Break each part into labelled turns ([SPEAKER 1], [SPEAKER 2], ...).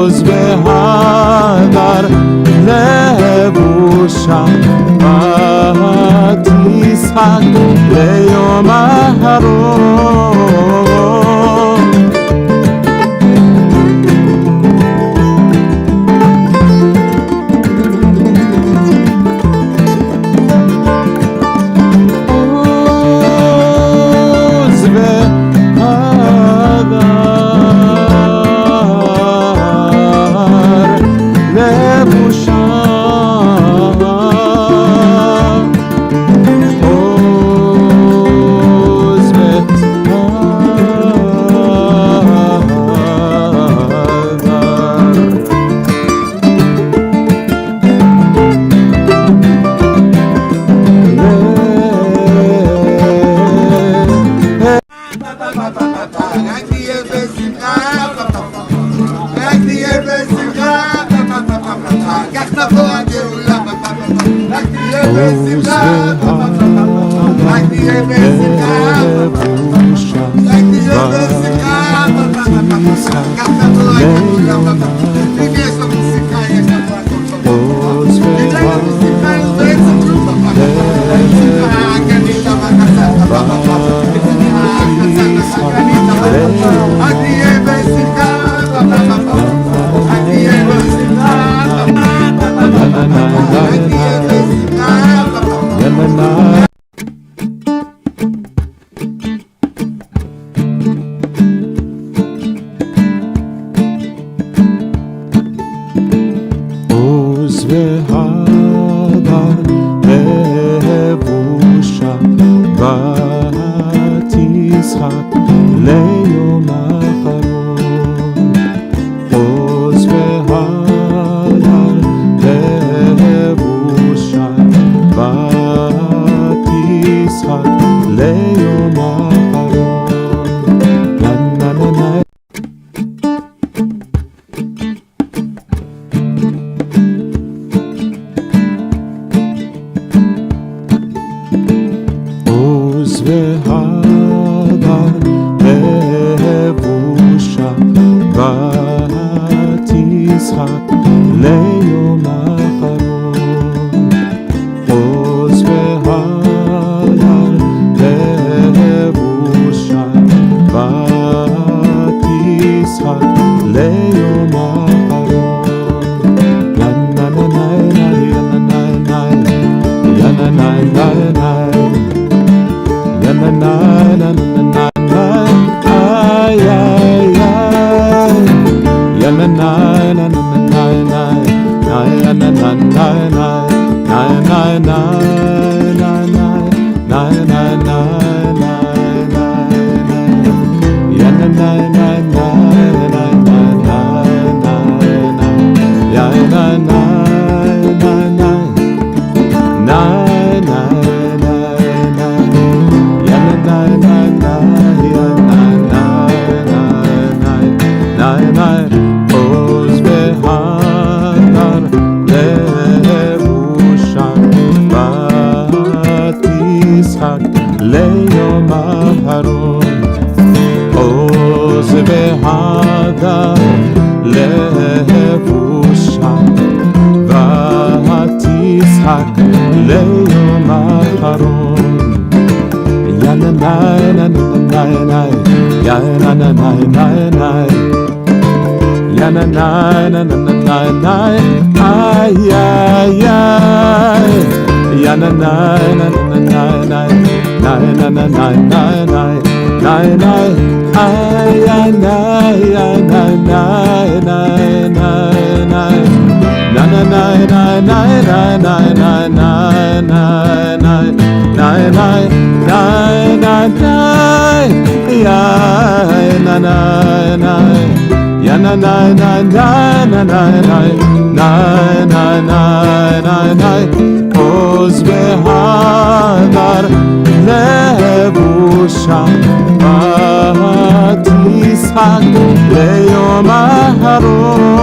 [SPEAKER 1] עוז והדר לבושה ותשחק ליום האחרון. עוז והדר לבושה עוז והדר לבושה ותשחק ליום האחרון. עוז והדר לבושה ותשחק ליום האחרון. עוז והדר לבושה ותשחק ליום האחרון. עוז והדר לבושה ותשחק ליום האחרון. ליום האחרון. עוז והדר לבושה ותשחק ליום האחרון. יננאי נננאי יננאי יננאי נננאי איי איי איי יננאי נננאי nay nay nay nay nay nay nay nay ay ay nay ay nay nay nay nay nay na na nay nay nay nay nay nay nay nay nay nay nay nay nay nay ay na na nay ya na na na na na na na na na na nay oz behadar lebusha vatishak leyom aharon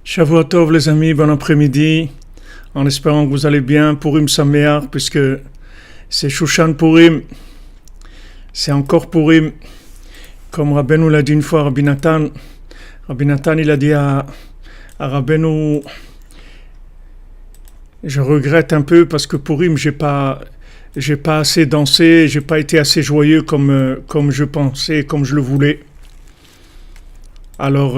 [SPEAKER 2] Shavua Tov les amis, bon après-midi, en espérant que vous allez bien. Purim Sameach, puisque c'est Shushan Purim, c'est encore Purim, comme Rabbeinu l'a dit une fois, Rabbi Nathan il a dit à Rabbeinu, je regrette un peu parce que Purim j'ai pas assez dansé, j'ai pas été assez joyeux comme je pensais, comme je le voulais. Alors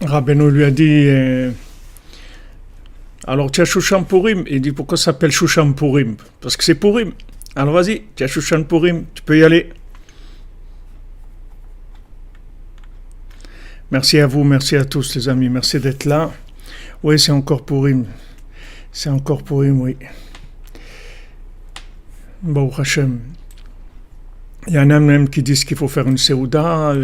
[SPEAKER 2] Rabbeinu lui a dit alors tu as Shushan Purim. Il dit pourquoi ça s'appelle Shushan Purim? Parce que c'est Purim. Alors vas-y, tu as Shushan Purim, tu peux y aller. Merci à vous, merci à tous les amis, merci d'être là. Oui, c'est encore Purim. C'est encore Purim, oui. Baruch Hashem. Il y en a même qui disent qu'il faut faire une Seouda.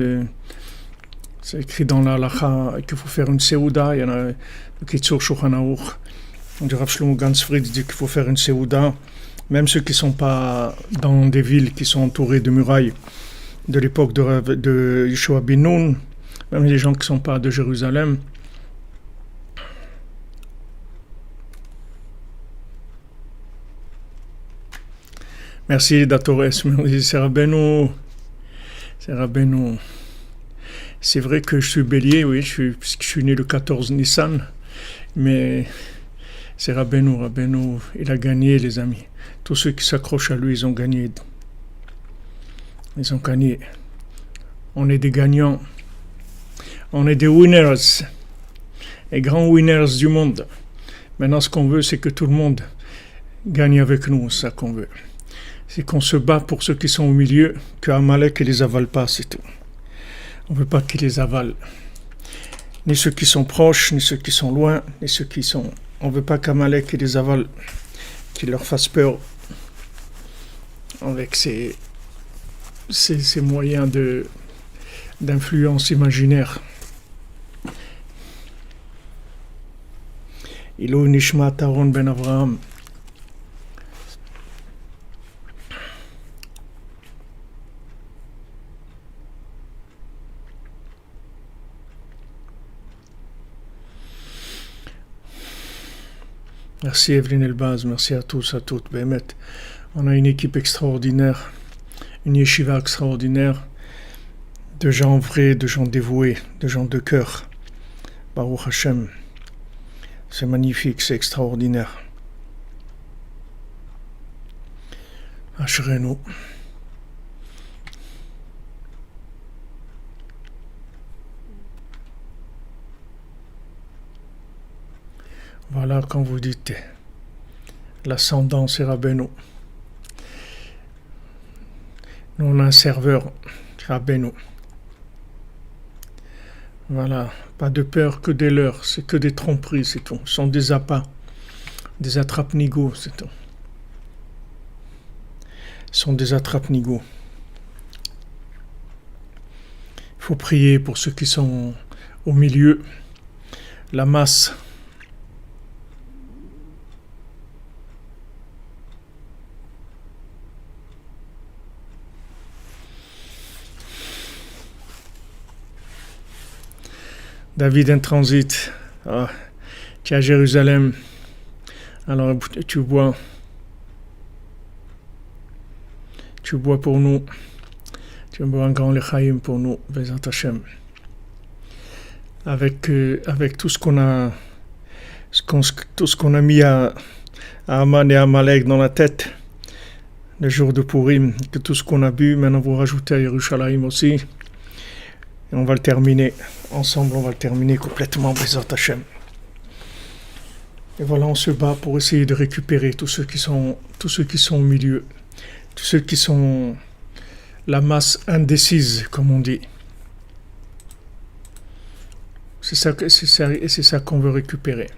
[SPEAKER 2] C'est écrit dans la halacha qu'il faut faire une Seouda. Il y en a qui Kitzur Shulchan Aruch. Du Rav Shlomo Gansfried dit qu'il faut faire une Seouda. Même ceux qui ne sont pas dans des villes qui sont entourées de murailles de l'époque de Yeshua ben Nun, même les gens qui ne sont pas de Jérusalem. Merci Datores, c'est Rabbeinu. C'est Rabbeinu. C'est vrai que je suis bélier, oui, puisque je suis né le 14 Nissan, mais c'est Rabbeinu, il a gagné les amis. Tous ceux qui s'accrochent à lui, ils ont gagné. Ils ont gagné. On est des gagnants. On est des winners. Les grands winners du monde. Maintenant, ce qu'on veut, c'est que tout le monde gagne avec nous, c'est ça qu'on veut. C'est qu'on se bat pour ceux qui sont au milieu, que Amalek ne les avale pas, c'est tout. On ne veut pas qu'ils les avalent. Ni ceux qui sont proches, ni ceux qui sont loin, ni ceux qui sont... On ne veut pas qu'Amalek les avale, qu'il leur fasse peur avec ses moyens d'influence imaginaire. Ilo Nishmat Aaron ben Avraham. Merci Evelyne Elbaz, merci à tous, à toutes. Bémet, on a une équipe extraordinaire, une yeshiva extraordinaire, de gens vrais, de gens dévoués, de gens de cœur. Baruch Hashem, c'est magnifique, c'est extraordinaire. Ashrenu. Voilà, quand vous dites l'ascendant, c'est Rabbeinu. Nous, on a un serveur, Rabbeinu. Voilà, pas de peur que des leurs, c'est que des tromperies, c'est tout. Ce sont des appâts, des attrape-nigauds, c'est tout. Ce sont des attrape-nigauds. Il faut prier pour ceux qui sont au milieu, la masse. David en transit, tu es à Jérusalem, alors tu bois pour nous, tu bois un grand lechaïm pour nous, Bezat Hashem. Avec tout ce qu'on a, tout ce qu'on a mis à Aman et à Amalek dans la tête, le jour de Purim, que tout ce qu'on a bu, maintenant vous rajoutez à Yerushalayim aussi. Et on va le terminer ensemble, on va le terminer complètement, Bezat Hashem. Et voilà, on se bat pour essayer de récupérer tous ceux qui sont au milieu, tous ceux qui sont la masse indécise, comme on dit. C'est ça qu'on veut récupérer.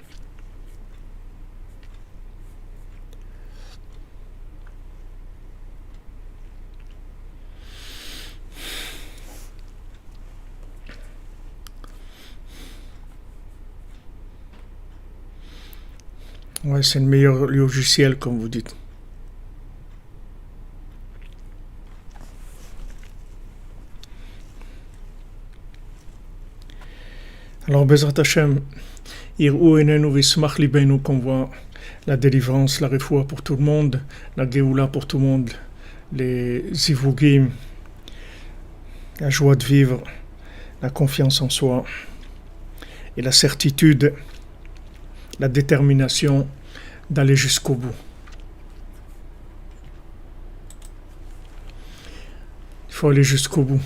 [SPEAKER 2] Ouais, c'est le meilleur logiciel, comme vous dites. Alors, Bezrat Hashem, Ir'u enenu v'ismach libenu, qu'on voit la délivrance, la refoua pour tout le monde, la geoula pour tout le monde, les zivugim, la joie de vivre, la confiance en soi et la certitude, la détermination d'aller jusqu'au bout. Il faut aller jusqu'au bout.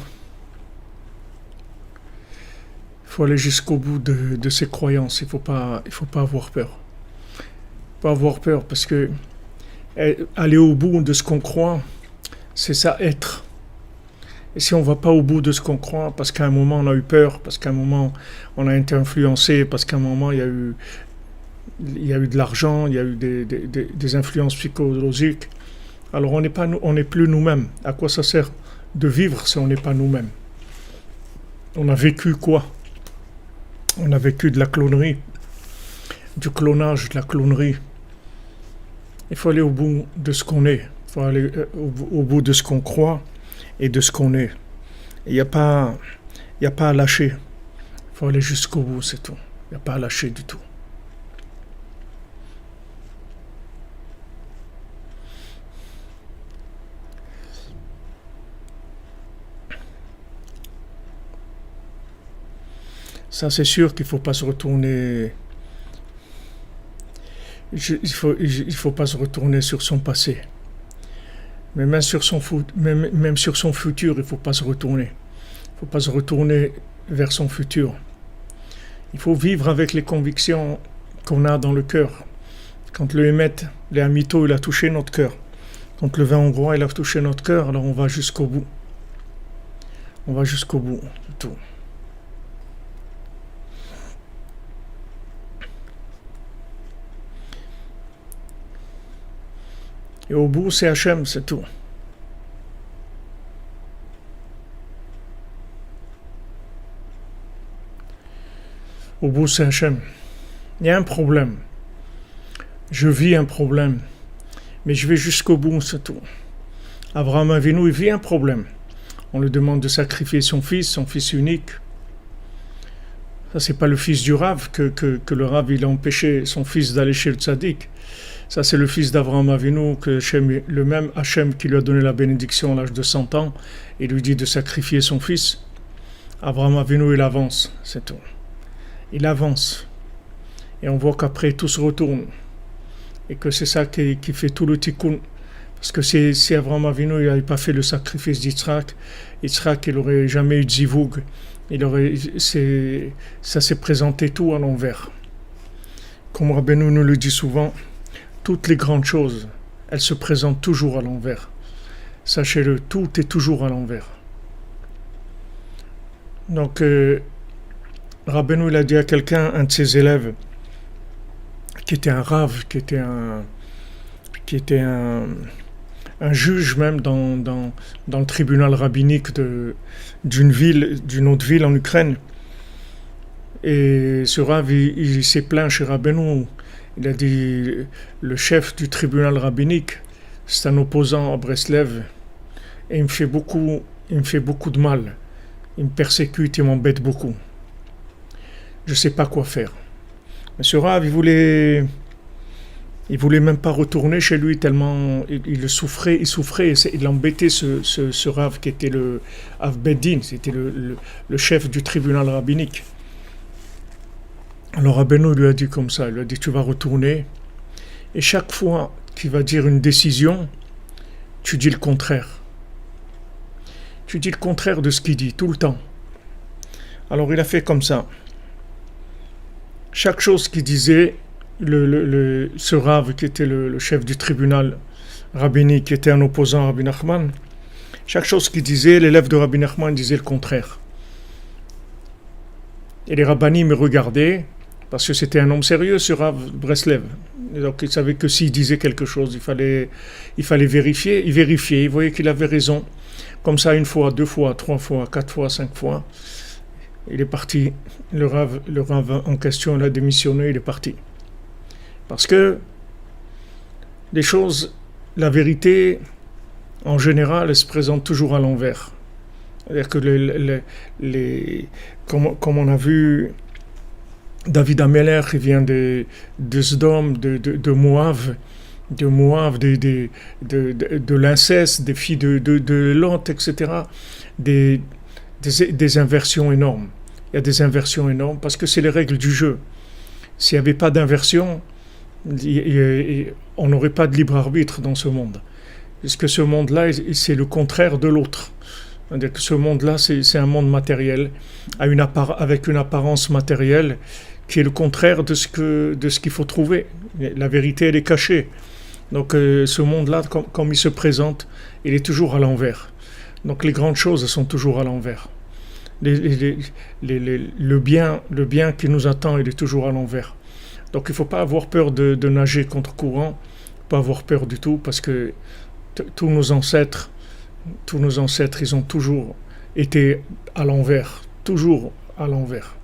[SPEAKER 2] Il faut aller jusqu'au bout de ses croyances. Il faut pas avoir peur. Pas avoir peur parce que aller au bout de ce qu'on croit, c'est ça être. Et si on ne va pas au bout de ce qu'on croit, parce qu'à un moment on a eu peur, parce qu'à un moment on a été influencé, parce qu'à un moment il y a eu de l'argent, il y a eu des influences psychologiques. Alors on n'est plus nous-mêmes. À quoi ça sert de vivre si on n'est pas nous-mêmes? On a vécu quoi? On a vécu de la clonerie, du clonage, de la clonerie. Il faut aller au bout de ce qu'on est. Il faut aller au bout de ce qu'on croit et de ce qu'on est. Il n'y a pas à lâcher. Il faut aller jusqu'au bout, c'est tout. Il n'y a pas à lâcher du tout. Ça, c'est sûr qu'il ne faut pas se retourner. Il faut pas se retourner sur son passé. Mais même sur son futur, il ne faut pas se retourner. Il ne faut pas se retourner vers son futur. Il faut vivre avec les convictions qu'on a dans le cœur, Quand le Hémet, le Hamito, il a touché notre cœur. Quand le vin hongrois, il a touché notre cœur, alors on va jusqu'au bout. On va jusqu'au bout, c'est tout. Et au bout, c'est Hachem, c'est tout. Au bout, c'est Hachem. Il y a un problème. Je vis un problème. Mais je vais jusqu'au bout, c'est tout. Abraham Avinu, il vit un problème. On lui demande de sacrifier son fils unique. Ça, c'est pas le fils du Rav que le Rav il a empêché son fils d'aller chez le Tzaddik. Ça, c'est le fils d'Abraham Avinu, le même Hachem qui lui a donné la bénédiction à l'âge de 100 ans, et lui dit de sacrifier son fils. Abraham Avinu, il avance, c'est tout. Il avance. Et on voit qu'après, tout se retourne. Et que c'est ça qui fait tout le tikkun. Parce que si Abraham Avinu n'avait pas fait le sacrifice d'Yitzhak, il n'aurait jamais eu de zivug. Ça s'est présenté tout à l'envers. Comme Rabbeinu nous le dit souvent, toutes les grandes choses, elles se présentent toujours à l'envers. Sachez-le, tout est toujours à l'envers. Donc, Rabbeinu il a dit à quelqu'un, un de ses élèves, qui était un rave, qui était un juge même dans le tribunal rabbinique d'une autre ville en Ukraine. Et ce rave, il s'est plaint chez Rabbeinu. Il a dit, le chef du tribunal rabbinique, c'est un opposant à Breslev, et il me fait beaucoup de mal. Il me persécute, il m'embête beaucoup. Je ne sais pas quoi faire. Mais ce Rav, il voulait même pas retourner chez lui tellement il souffrait, il embêtait ce Rav qui était le Av Beddin, c'était le chef du tribunal rabbinique. Alors Rabbeinu lui a dit comme ça, il lui a dit tu vas retourner et chaque fois qu'il va dire une décision, tu dis le contraire. Tu dis le contraire de ce qu'il dit, tout le temps. Alors il a fait comme ça. Chaque chose qu'il disait, ce Rav qui était le chef du tribunal rabbinique, qui était un opposant à Rabbi Nachman, chaque chose qu'il disait, l'élève de Rabbi Nachman disait le contraire. Et les rabbinim me regardaient, parce que c'était un homme sérieux, ce Rav Breslev. Et donc il savait que s'il disait quelque chose, il fallait vérifier. Il vérifiait, il voyait qu'il avait raison. Comme ça, une fois, 2 fois, 3 fois, 4 fois, 5 fois. Il est parti. Le Rav en question, il a démissionné, il est parti. Parce que les choses, la vérité, en général, elle se présente toujours à l'envers. C'est-à-dire que comme on a vu, David Ameller, il vient de Sdom, de Moab, de l'inceste, des filles de Lot, etc. Des inversions énormes. Il y a des inversions énormes parce que c'est les règles du jeu. S'il n'y avait pas d'inversion, on n'aurait pas de libre arbitre dans ce monde. Puisque ce monde-là, c'est le contraire de l'autre. C'est-à-dire que ce monde-là, c'est un monde matériel, avec une apparence matérielle qui est le contraire de ce qu'il faut trouver. La vérité, elle est cachée. Donc ce monde-là, comme il se présente, il est toujours à l'envers. Donc les grandes choses elles sont toujours à l'envers. Le bien qui nous attend, il est toujours à l'envers. Donc il ne faut pas avoir peur de nager contre courant, pas avoir peur du tout, parce que tous nos ancêtres, ils ont toujours été à l'envers, toujours à l'envers.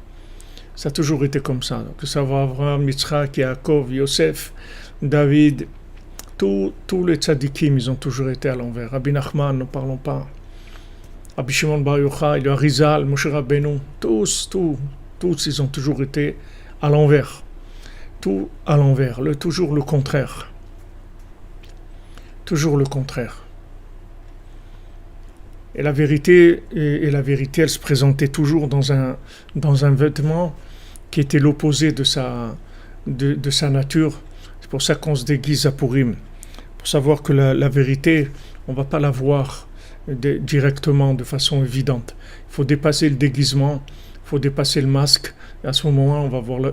[SPEAKER 2] Ça a toujours été comme ça. Que ça va Abraham, Yitzhak, Yaakov, Yosef, David, tous les tzadikim, ils ont toujours été à l'envers. Rabbi Nachman, ne parlons pas. Rabbi Shimon Bar Yochai, le Arizal, Moshe Rabbeinu, tous, ils ont toujours été à l'envers. Tout à l'envers, toujours le contraire. Toujours le contraire. Et la vérité, elle se présentait toujours dans un vêtement qui était l'opposé de sa nature. C'est pour ça qu'on se déguise à Purim. Pour savoir que la vérité, on ne va pas la voir directement, de façon évidente. Il faut dépasser le déguisement, il faut dépasser le masque, et à ce moment-là,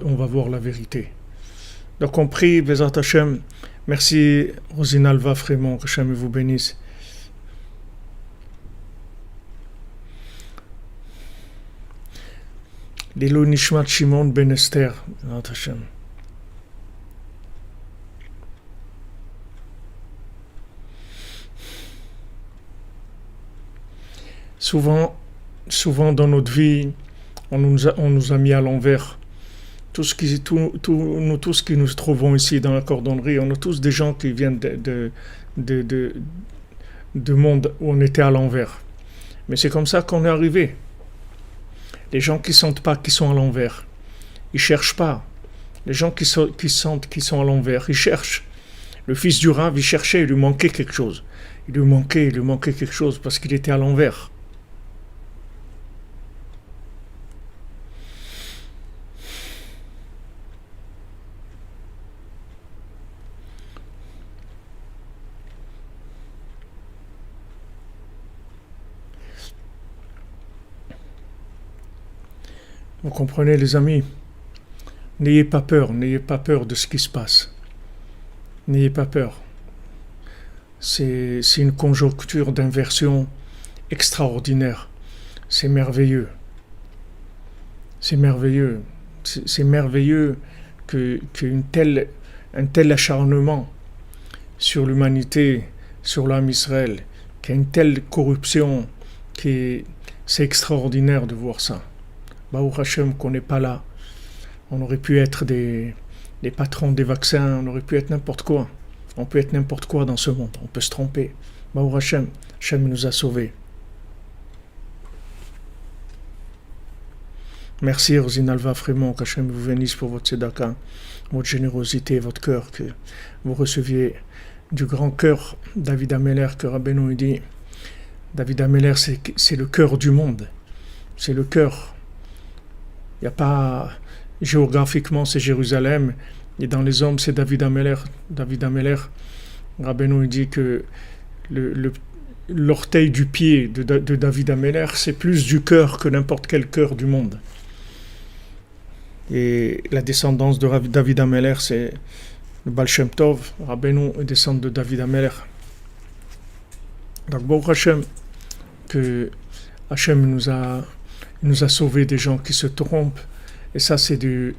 [SPEAKER 2] on va voir la vérité. Donc on prie, Bezat Hashem. Merci Rosine Alva Frémont, que Hashem vous bénisse. Lilo Nishmat Shimon Ben Esther, Bezat Hashem. Souvent dans notre vie, on nous a mis à l'envers. Nous tous qui nous trouvons ici dans la cordonnerie, on est tous des gens qui viennent de monde où on était à l'envers. Mais c'est comme ça qu'on est arrivé. Les gens qui ne sentent pas qu'ils sont à l'envers, ils ne cherchent pas. Les gens qui sentent qu'ils sont à l'envers, ils cherchent. Le fils du Rav, il cherchait, il lui manquait quelque chose. Il lui manquait quelque chose parce qu'il était à l'envers. Vous comprenez, les amis? N'ayez pas peur de ce qui se passe. N'ayez pas peur. C'est une conjoncture d'inversion extraordinaire. C'est merveilleux. C'est merveilleux. C'est merveilleux un tel acharnement sur l'humanité, sur l'âme Israël, qu'il y a une telle corruption, c'est extraordinaire de voir ça. Baruch Hashem qu'on n'est pas là. On aurait pu être des patrons des vaccins, on aurait pu être n'importe quoi. On peut être n'importe quoi dans ce monde, on peut se tromper. Baruch Hashem, Hashem nous a sauvés. Merci Rosine Alva Frémont, qu'Hachem vous bénisse pour votre tzedaka, votre générosité, votre cœur, que vous receviez du grand cœur David Ameller, que Rabbeinu dit. David Ameller, c'est le cœur du monde. C'est le cœur. Il n'y a pas, géographiquement c'est Jérusalem, et dans les hommes c'est David Ameller. David Ameller, Rabbeinu dit que l'orteil du pied de David Ameller, c'est plus du cœur que n'importe quel cœur du monde. Et la descendance de David Ameller, c'est le Baal Shem Tov. Rabbeinu est descendant de David Ameller. Donc, Baruch Hashem, que Hashem nous a sauvés des gens qui se trompent, et ça c'est des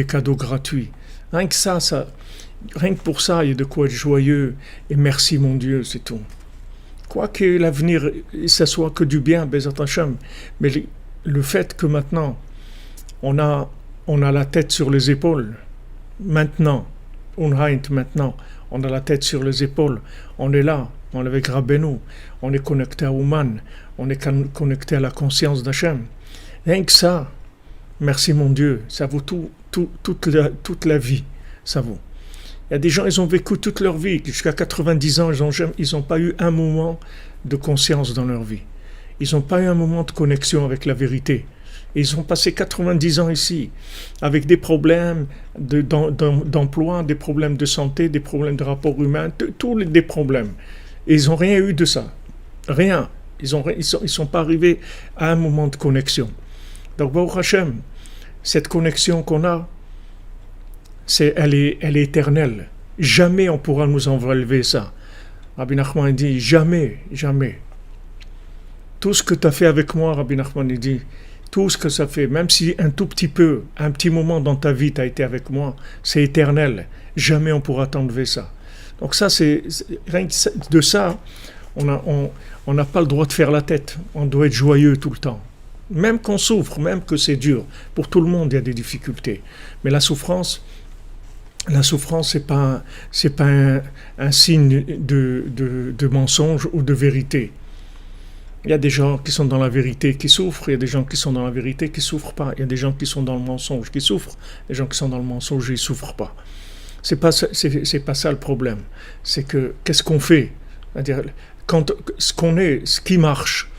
[SPEAKER 2] cadeaux gratuits. Rien que pour ça, il y a de quoi être joyeux, et merci mon Dieu, c'est tout. Quoi que l'avenir, ça soit que du bien, Bezat Hashem, mais le fait que maintenant, on a la tête sur les épaules, maintenant, on a la tête sur les épaules, on est là, on est avec Rabbeinu, on est connecté à Ouman, on est connecté à la conscience d'Hachem. Rien que ça, merci mon Dieu, ça vaut toute la vie, ça vaut. Il y a des gens, ils ont vécu toute leur vie, jusqu'à 90 ans, ils n'ont pas eu un moment de conscience dans leur vie. Ils n'ont pas eu un moment de connexion avec la vérité. Et ils ont passé 90 ans ici, avec des problèmes d'emploi, des problèmes de santé, des problèmes de rapport humain, tous des problèmes. Et ils n'ont rien eu de ça. Rien. Ils sont pas arrivés à un moment de connexion. Donc, Baruch Hashem, cette connexion qu'on a, elle est éternelle. Jamais on pourra nous enlever ça. Rabbi Nachman dit, jamais. Tout ce que tu as fait avec moi, Rabbi Nachman dit, tout ce que ça fait, même si un tout petit peu, un petit moment dans ta vie tu as été avec moi, c'est éternel. Jamais on pourra t'enlever ça. Donc ça, rien que de ça, on n'a pas le droit de faire la tête. On doit être joyeux tout le temps. Même qu'on souffre, même que c'est dur. Pour tout le monde, il y a des difficultés. Mais la souffrance, c'est pas un signe de mensonge ou de vérité. Il y a des gens qui sont dans la vérité qui souffrent, il y a des gens qui sont dans la vérité qui souffrent pas. Il y a des gens qui sont dans le mensonge qui souffrent, des gens qui sont dans le mensonge ils souffrent pas. C'est pas ça le problème. C'est que qu'est-ce qu'on fait? C'est-à-dire ce qui marche.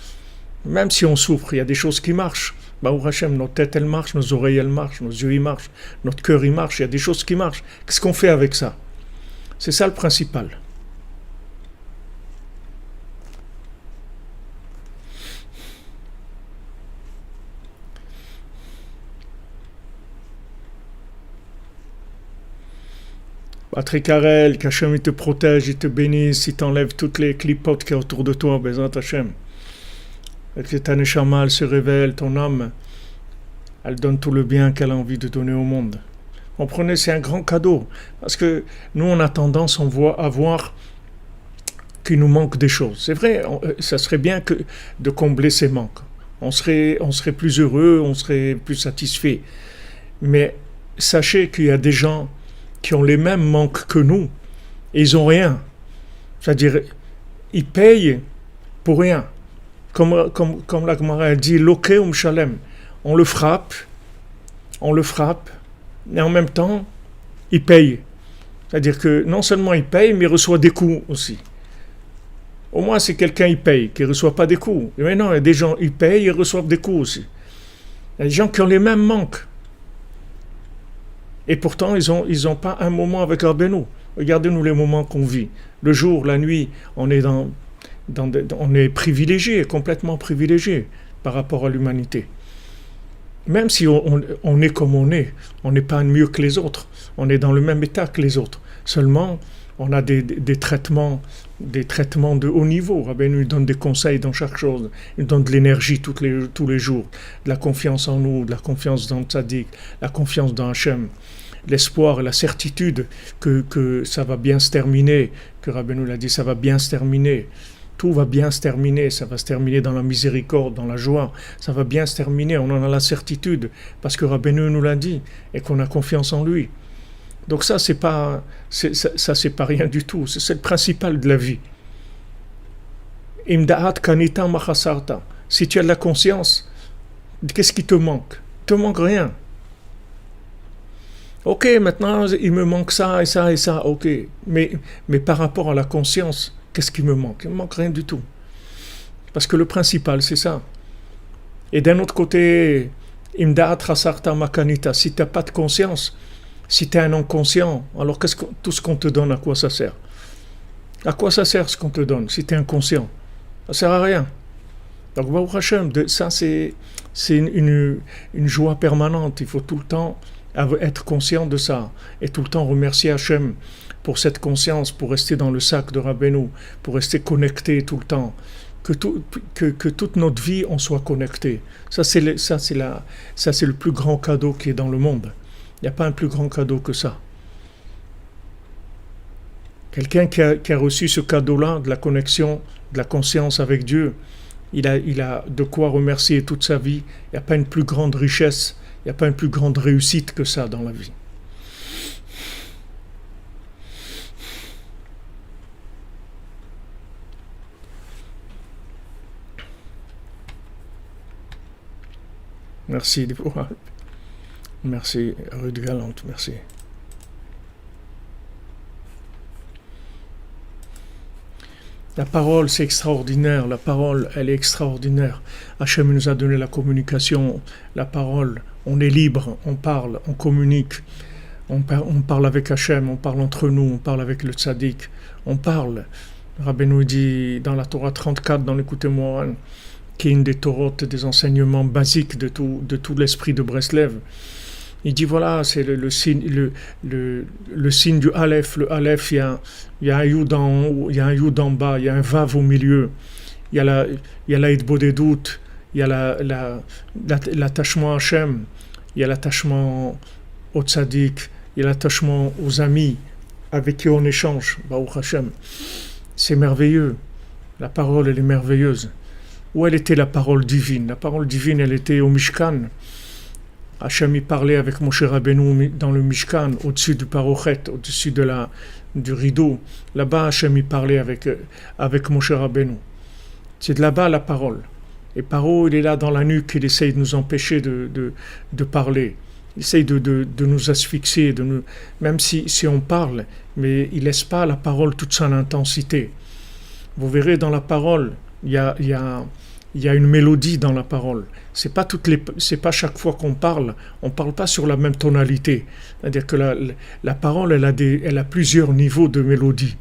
[SPEAKER 2] Même si on souffre, il y a des choses qui marchent. Baruch Hashem, notre tête elle marche, nos oreilles elles marchent, nos yeux ils marchent, notre cœur il marche, il y a des choses qui marchent. Qu'est-ce qu'on fait avec ça? C'est ça le principal. Patrick Harel, qu'Hachem il te protège, il te bénisse, il t'enlève toutes les clipotes qui y a autour de toi, Bezrat Hachem. Et que ta neshama, elle se révèle, ton âme, elle donne tout le bien qu'elle a envie de donner au monde. Comprenez, c'est un grand cadeau. Parce que nous, on a tendance à voir qu'il nous manque des choses. C'est vrai, ça serait bien de combler ces manques. On serait plus heureux, on serait plus satisfait. Mais sachez qu'il y a des gens qui ont les mêmes manques que nous et ils n'ont rien. C'est-à-dire, ils payent pour rien. Comme la Gemara dit, Lokeum Shalem. On le frappe, et en même temps, il paye. C'est-à-dire que non seulement il paye, mais il reçoit des coups aussi. Au moins, c'est quelqu'un qui paye, qui ne reçoit pas des coups. Mais non, il y a des gens qui payent, ils reçoivent des coups aussi. Il y a des gens qui ont les mêmes manques. Et pourtant, ils ont pas un moment avec Rabbeinu. Regardez-nous les moments qu'on vit. Le jour, la nuit, on est privilégié, complètement privilégié par rapport à l'humanité. Même si on est comme on n'est pas mieux que les autres. On est dans le même état que les autres. Seulement, on a des traitements de haut niveau. Rabbeinu nous donne des conseils dans chaque chose. Il donne de l'énergie tous les jours, de la confiance en nous, de la confiance dans le tzaddik, la confiance dans Hachem, l'espoir et la certitude que ça va bien se terminer, que Rabbeinu l'a dit, ça va bien se terminer. Tout va bien se terminer, ça va se terminer dans la miséricorde, dans la joie, ça va bien se terminer, on en a la certitude, parce que Rabbeinu nous l'a dit, et qu'on a confiance en lui. Donc ça, c'est pas rien du tout, c'est le principal de la vie. Imda'at kanita machasarta. Si tu as de la conscience, qu'est-ce qui te manque? Il te manque rien. Ok, maintenant, il me manque ça et ça et ça, ok. Mais par rapport à la conscience, qu'est-ce qui me manque? Il ne me manque rien du tout. Parce que le principal, c'est ça. Et d'un autre côté, imda'at rasarta makanita. Si tu n'as pas de conscience, si tu es un inconscient, alors tout ce qu'on te donne, à quoi ça sert? À quoi ça sert ce qu'on te donne si tu es inconscient? Ça ne sert à rien. Donc, Baruch Hashem, ça c'est une joie permanente. Il faut tout le temps être conscient de ça et tout le temps remercier Hachem pour cette conscience, pour rester dans le sac de Rabbeinu, pour rester connecté tout le temps, que toute notre vie on soit connecté. Ça c'est le plus grand cadeau qui est dans le monde. Il n'y a pas un plus grand cadeau que ça. Quelqu'un qui a reçu ce cadeau-là, de la connexion, de la conscience avec Dieu, il a de quoi remercier toute sa vie. Il n'y a pas une plus grande richesse, il n'y a pas une plus grande réussite que ça dans la vie. Merci, Déborah. Merci, Ruth Galante, merci. La parole, c'est extraordinaire. La parole, elle est extraordinaire. Hachem nous a donné la communication, la parole. On est libre, on parle, on communique. On parle avec Hachem, on parle entre nous, on parle avec le tzaddik. On parle. Rabbeinu dit dans la Torah 34, dans l'écoute Moran, qui est une des Torotes, des enseignements basiques de tout l'esprit de Breslev. Il dit voilà, c'est le signe du Aleph. Le Aleph, il y a un Yud en haut, il y a un Yud en bas, il y a un Vav au milieu. Il y a la Hitbodedut, il y a l'attachement à Hachem, il y a l'attachement au tzaddik, il y a l'attachement aux amis avec qui on échange. Baruch Hashem. C'est merveilleux. La parole, elle est merveilleuse. Où elle était la parole divine? La parole divine, elle était au Mishkan. Hachem y parlait avec Moshe Rabbeinu dans le Mishkan, au-dessus du parochet, au-dessus du rideau. Là-bas, Hachem y parlait avec Moshe Rabbeinu. C'est de là-bas la parole. Et Paro, il est là dans la nuque, il essaye de nous empêcher de parler. Il essaye de nous asphyxier, même si on parle, mais il ne laisse pas la parole toute son intensité. Vous verrez dans la parole, il y a une mélodie dans la parole. C'est pas chaque fois qu'on parle, on parle pas sur la même tonalité. C'est-à-dire que la parole, elle a plusieurs niveaux de mélodie.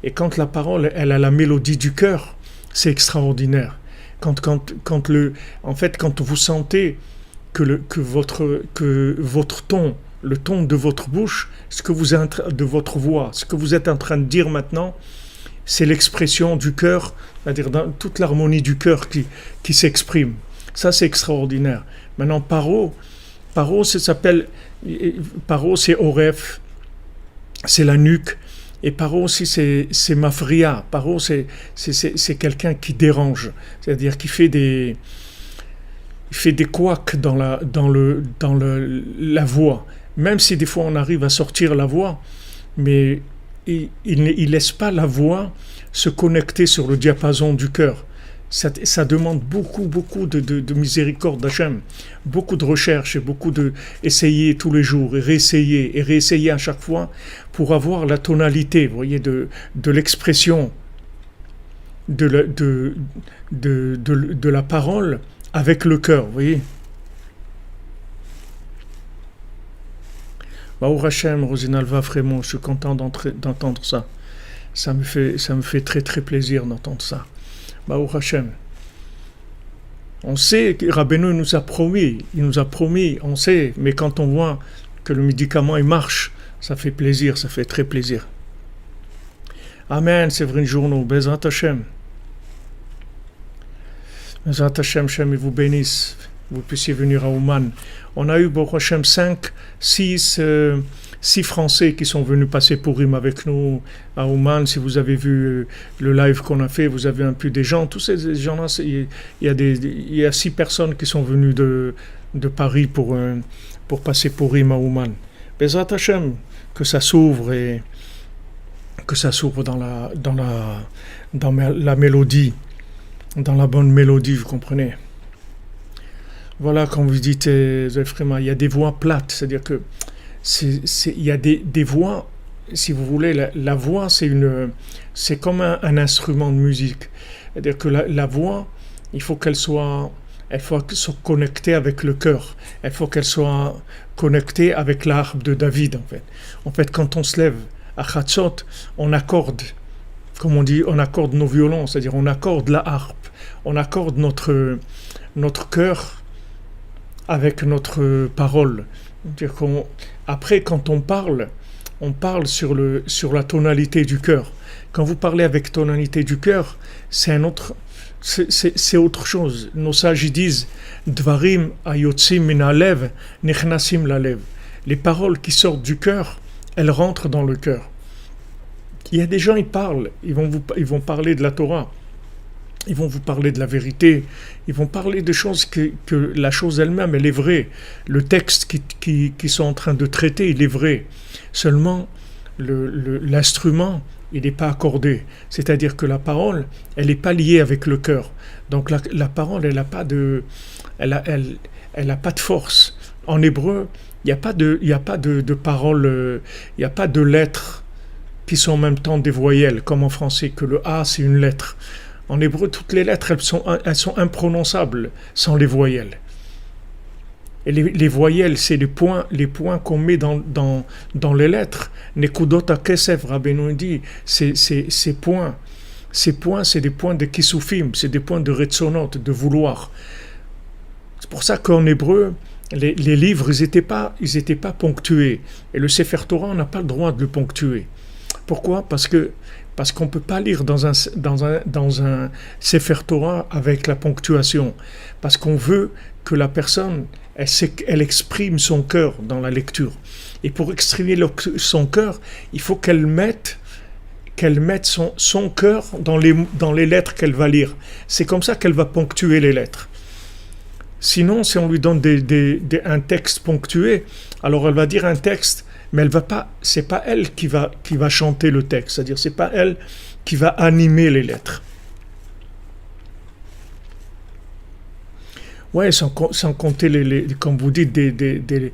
[SPEAKER 2] Et quand la parole, elle a la mélodie du cœur, c'est extraordinaire. Quand vous sentez que votre ton, le ton de votre bouche, de votre voix, ce que vous êtes en train de dire maintenant, c'est l'expression du cœur, c'est-à-dire dans toute l'harmonie du cœur qui s'exprime. Ça, c'est extraordinaire. Maintenant, paro, ça s'appelle, paro, c'est oref, c'est la nuque. Et paro aussi, c'est mafria. Paro, c'est quelqu'un qui dérange, c'est-à-dire qui fait des couacs dans la voix. Même si des fois on arrive à sortir la voix, mais il ne laisse pas la voix se connecter sur le diapason du cœur. Ça demande beaucoup de miséricorde d'Hachem, beaucoup de recherche et beaucoup d'essayer tous les jours et réessayer à chaque fois pour avoir la tonalité, vous voyez, de l'expression de la parole avec le cœur, vous voyez. Baruch Hashem, Rosinalva, vraiment, je suis content d'entendre ça. Ça me fait très très plaisir d'entendre ça. Baruch Hashem. On sait que Rabbeinu nous a promis, on sait, mais quand on voit que le médicament il marche, ça fait plaisir, ça fait très plaisir. Amen, c'est vrai, journaux, Bezrat Hashem. Bezrat Hashem, Hashem, il vous bénisse, vous puissiez venir à Ouman. On a eu, Baruch Hashem, 6 Français qui sont venus passer Purim avec nous à Ouman. Si vous avez vu le live qu'on a fait, vous avez un peu des gens. Tous ces gens-là, il y a 6 personnes qui sont venues de Paris pour passer Purim à Ouman. Bezrat Hashem, que ça s'ouvre et que ça s'ouvre dans la mélodie, dans la bonne mélodie, vous comprenez. Voilà, comme vous dites, Zefrema, il y a des voix plates, c'est-à-dire que il y a des voix, si vous voulez, la voix c'est comme un instrument de musique. C'est-à-dire que la voix, il faut qu'elle soit connectée avec le cœur. Il faut qu'elle soit connectée avec la harpe de David, en fait. En fait, quand on se lève à Chatzot, on accorde, comme on dit, on accorde nos violons, c'est-à-dire on accorde la harpe, on accorde notre cœur avec notre parole. C'est-à-dire après, quand on parle sur la tonalité du cœur. Quand vous parlez avec tonalité du cœur, c'est autre chose. Nos sages disent Dvarim ayotzim min halev nechnasim lalev. Les paroles qui sortent du cœur, elles rentrent dans le cœur. Il y a des gens, ils vont parler de la Torah. Ils vont vous parler de la vérité, ils vont parler de choses que la chose elle-même, elle est vraie. Le texte qu'ils sont en train de traiter, il est vrai. Seulement, l'instrument, il n'est pas accordé. C'est-à-dire que la parole, elle n'est pas liée avec le cœur. Donc la parole, elle n'a pas de force. En hébreu, il n'y a pas de paroles, il n'y a pas de lettres qui sont en même temps des voyelles, comme en français, que le A, c'est une lettre. En hébreu, toutes les lettres, elles sont imprononçables sans les voyelles. Et les voyelles, c'est les points qu'on met dans les lettres. Nekudot HaKesef, Rabbeinu dit, ces points, c'est des points de kisufim, c'est des points de retzonot, de vouloir. C'est pour ça qu'en hébreu, les livres, ils étaient pas ponctués. Et le Sefer Torah, on n'a pas le droit de le ponctuer. Pourquoi ? Parce qu'on ne peut pas lire dans un Sefer Torah avec la ponctuation. Parce qu'on veut que la personne, elle exprime son cœur dans la lecture. Et pour exprimer son cœur, il faut qu'elle mette son cœur dans les lettres qu'elle va lire. C'est comme ça qu'elle va ponctuer les lettres. Sinon, si on lui donne un texte ponctué, alors elle va dire un texte, mais c'est pas elle qui va chanter le texte, c'est-à-dire c'est pas elle qui va animer les lettres. Ouais, sans compter comme vous dites, des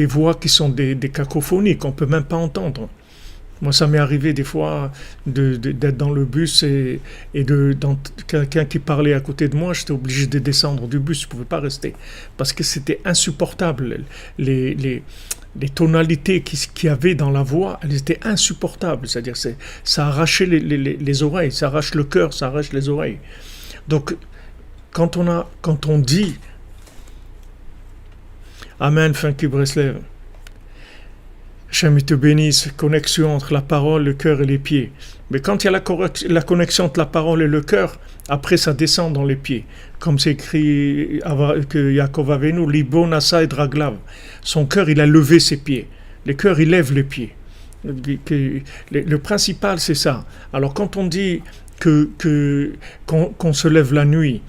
[SPEAKER 2] voix qui sont des cacophonies qu'on peut même pas entendre. Moi, ça m'est arrivé des fois d'être dans le bus et dans quelqu'un qui parlait à côté de moi, j'étais obligé de descendre du bus, je ne pouvais pas rester. Parce que c'était insupportable. Les tonalités qu'il y avait dans la voix, elles étaient insupportables. C'est-à-dire ça arrachait les oreilles, ça arrache le cœur, ça arrache les oreilles. Donc, quand on dit Amen, Funky Breslev. Hachem te bénisse, connexion entre la parole, le cœur et les pieds. Mais quand il y a la connexion entre la parole et le cœur, après ça descend dans les pieds. Comme c'est écrit que Yaakov Avinu, Libo Nasa et Draglav. Son cœur, il a levé ses pieds. Le cœur, il lève les pieds. Le principal, c'est ça. Alors quand on dit qu'on se lève la nuit,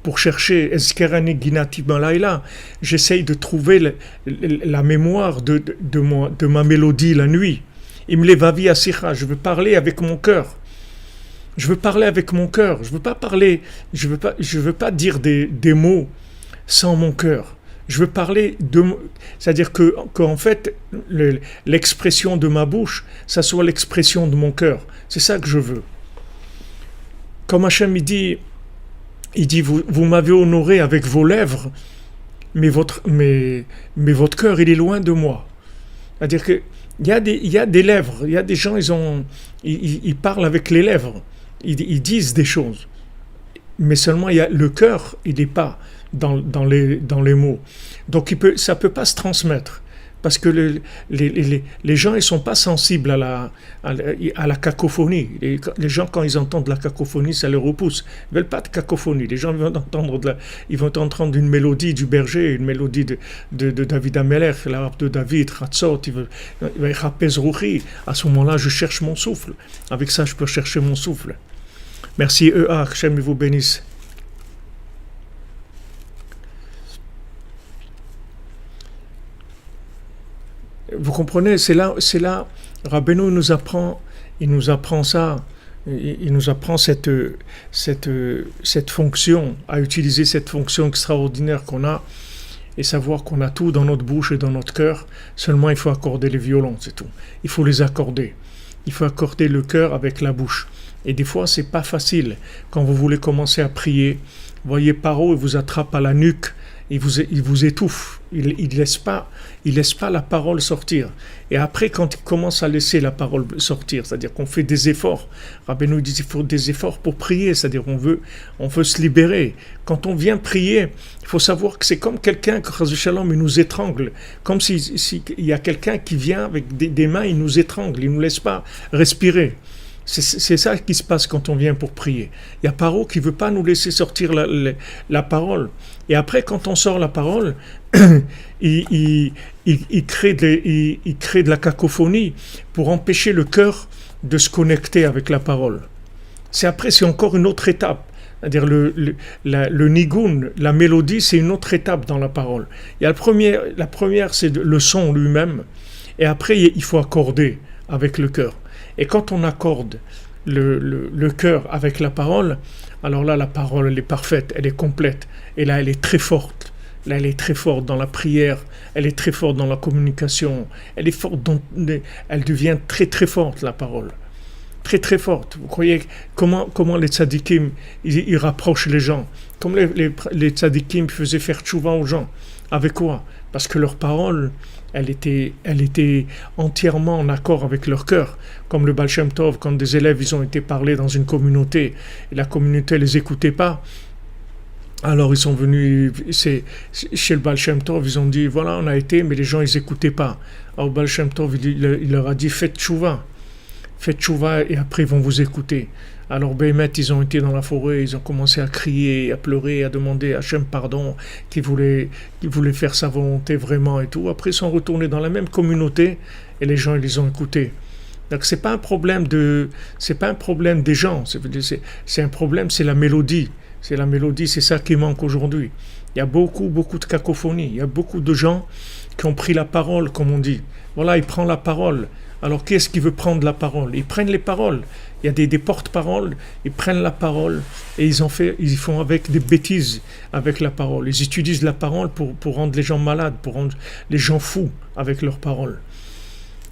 [SPEAKER 2] pour chercher Eskerani Ginati Malaila, j'essaye de trouver la mémoire de ma mélodie la nuit. Imlevavi Asicha, je veux parler avec mon cœur. Je veux parler avec mon cœur. Je veux pas dire des mots sans mon cœur. Je veux parler c'est-à-dire qu'en fait, l'expression de ma bouche, ça soit l'expression de mon cœur. C'est ça que je veux. Comme Hachem, il dit, vous m'avez honoré avec vos lèvres, mais votre cœur, il est loin de moi. C'est-à-dire qu'il y a des lèvres, il y a des gens, ils parlent avec les lèvres, ils disent des choses. Mais seulement, le cœur, il n'est pas dans les mots. Donc, ça ne peut pas se transmettre. Parce que les gens, ils ne sont pas sensibles à la cacophonie. Les gens, quand ils entendent la cacophonie, ça les repousse. Ils ne veulent pas de cacophonie. Les gens vont entendre une mélodie du berger, une mélodie de David Ameler, l'arabe de David, Ratzot, il va rapper Zrouchi. À ce moment-là, je cherche mon souffle. Avec ça, je peux chercher mon souffle. Merci, Ea, que Hachem vous bénisse. Vous comprenez, c'est là, Rabbeinu il nous apprend ça, il nous apprend cette fonction, à utiliser cette fonction extraordinaire qu'on a, et savoir qu'on a tout dans notre bouche et dans notre cœur, seulement il faut accorder les violons, c'est tout. Il faut les accorder. Il faut accorder le cœur avec la bouche. Et des fois, c'est pas facile. Quand vous voulez commencer à prier, vous voyez Paro, il vous attrape à la nuque, il vous étouffe, il laisse pas la parole sortir. Et après, quand il commence à laisser la parole sortir, c'est-à-dire qu'on fait des efforts, Rabbeinu dit qu'il faut des efforts pour prier, c'est-à-dire on veut se libérer. Quand on vient prier, il faut savoir que c'est comme quelqu'un que Chas v'Shalom, il nous étrangle, comme s'il y a quelqu'un qui vient avec des mains, il nous étrangle, il nous laisse pas respirer. C'est ça qui se passe quand on vient pour prier. Il y a Paro qui ne veut pas nous laisser sortir la parole. Et après, quand on sort la parole, il crée de la cacophonie pour empêcher le cœur de se connecter avec la parole. C'est encore une autre étape. C'est-à-dire le nigun, la mélodie, c'est une autre étape dans la parole. Il y a la première, c'est le son lui-même. Et après, il faut accorder avec le cœur. Et quand on accorde le cœur avec la parole, alors là, la parole, elle est parfaite, elle est complète. Et là, elle est très forte. Là, elle est très forte dans la prière, elle est très forte dans la communication. Elle devient très, très forte, la parole. Très, très forte. Vous croyez comment les tzadikim, ils rapprochent les gens. Comme les tzadikim faisaient faire tchouva aux gens. Avec quoi? Parce que leur parole, elle était entièrement en accord avec leur cœur. Comme le Baal Shem Tov, quand des élèves ils ont été parlés dans une communauté, et la communauté ne les écoutait pas, alors ils sont venus chez le Baal Shem Tov, ils ont dit, voilà, on a été, mais les gens ils n'écoutaient pas. Alors le Baal Shem Tov, il leur a dit, faites tchouva et après ils vont vous écouter. Alors Béhémet, ils ont été dans la forêt, ils ont commencé à crier, à pleurer, à demander à Hachem pardon, qu'ils voulaient faire sa volonté vraiment et tout. Après ils sont retournés dans la même communauté et les gens ils les ont écoutés. Donc c'est pas un problème des gens, c'est un problème, c'est la mélodie. C'est la mélodie, c'est ça qui manque aujourd'hui. Il y a beaucoup de cacophonie, il y a beaucoup de gens qui ont pris la parole, comme on dit. Voilà, il prend la parole. Alors, qui est-ce qui veut prendre la parole? Ils prennent les paroles. Il y a des porte-paroles, ils prennent la parole et ils font avec des bêtises avec la parole. Ils utilisent la parole pour rendre les gens malades, pour rendre les gens fous avec leurs paroles.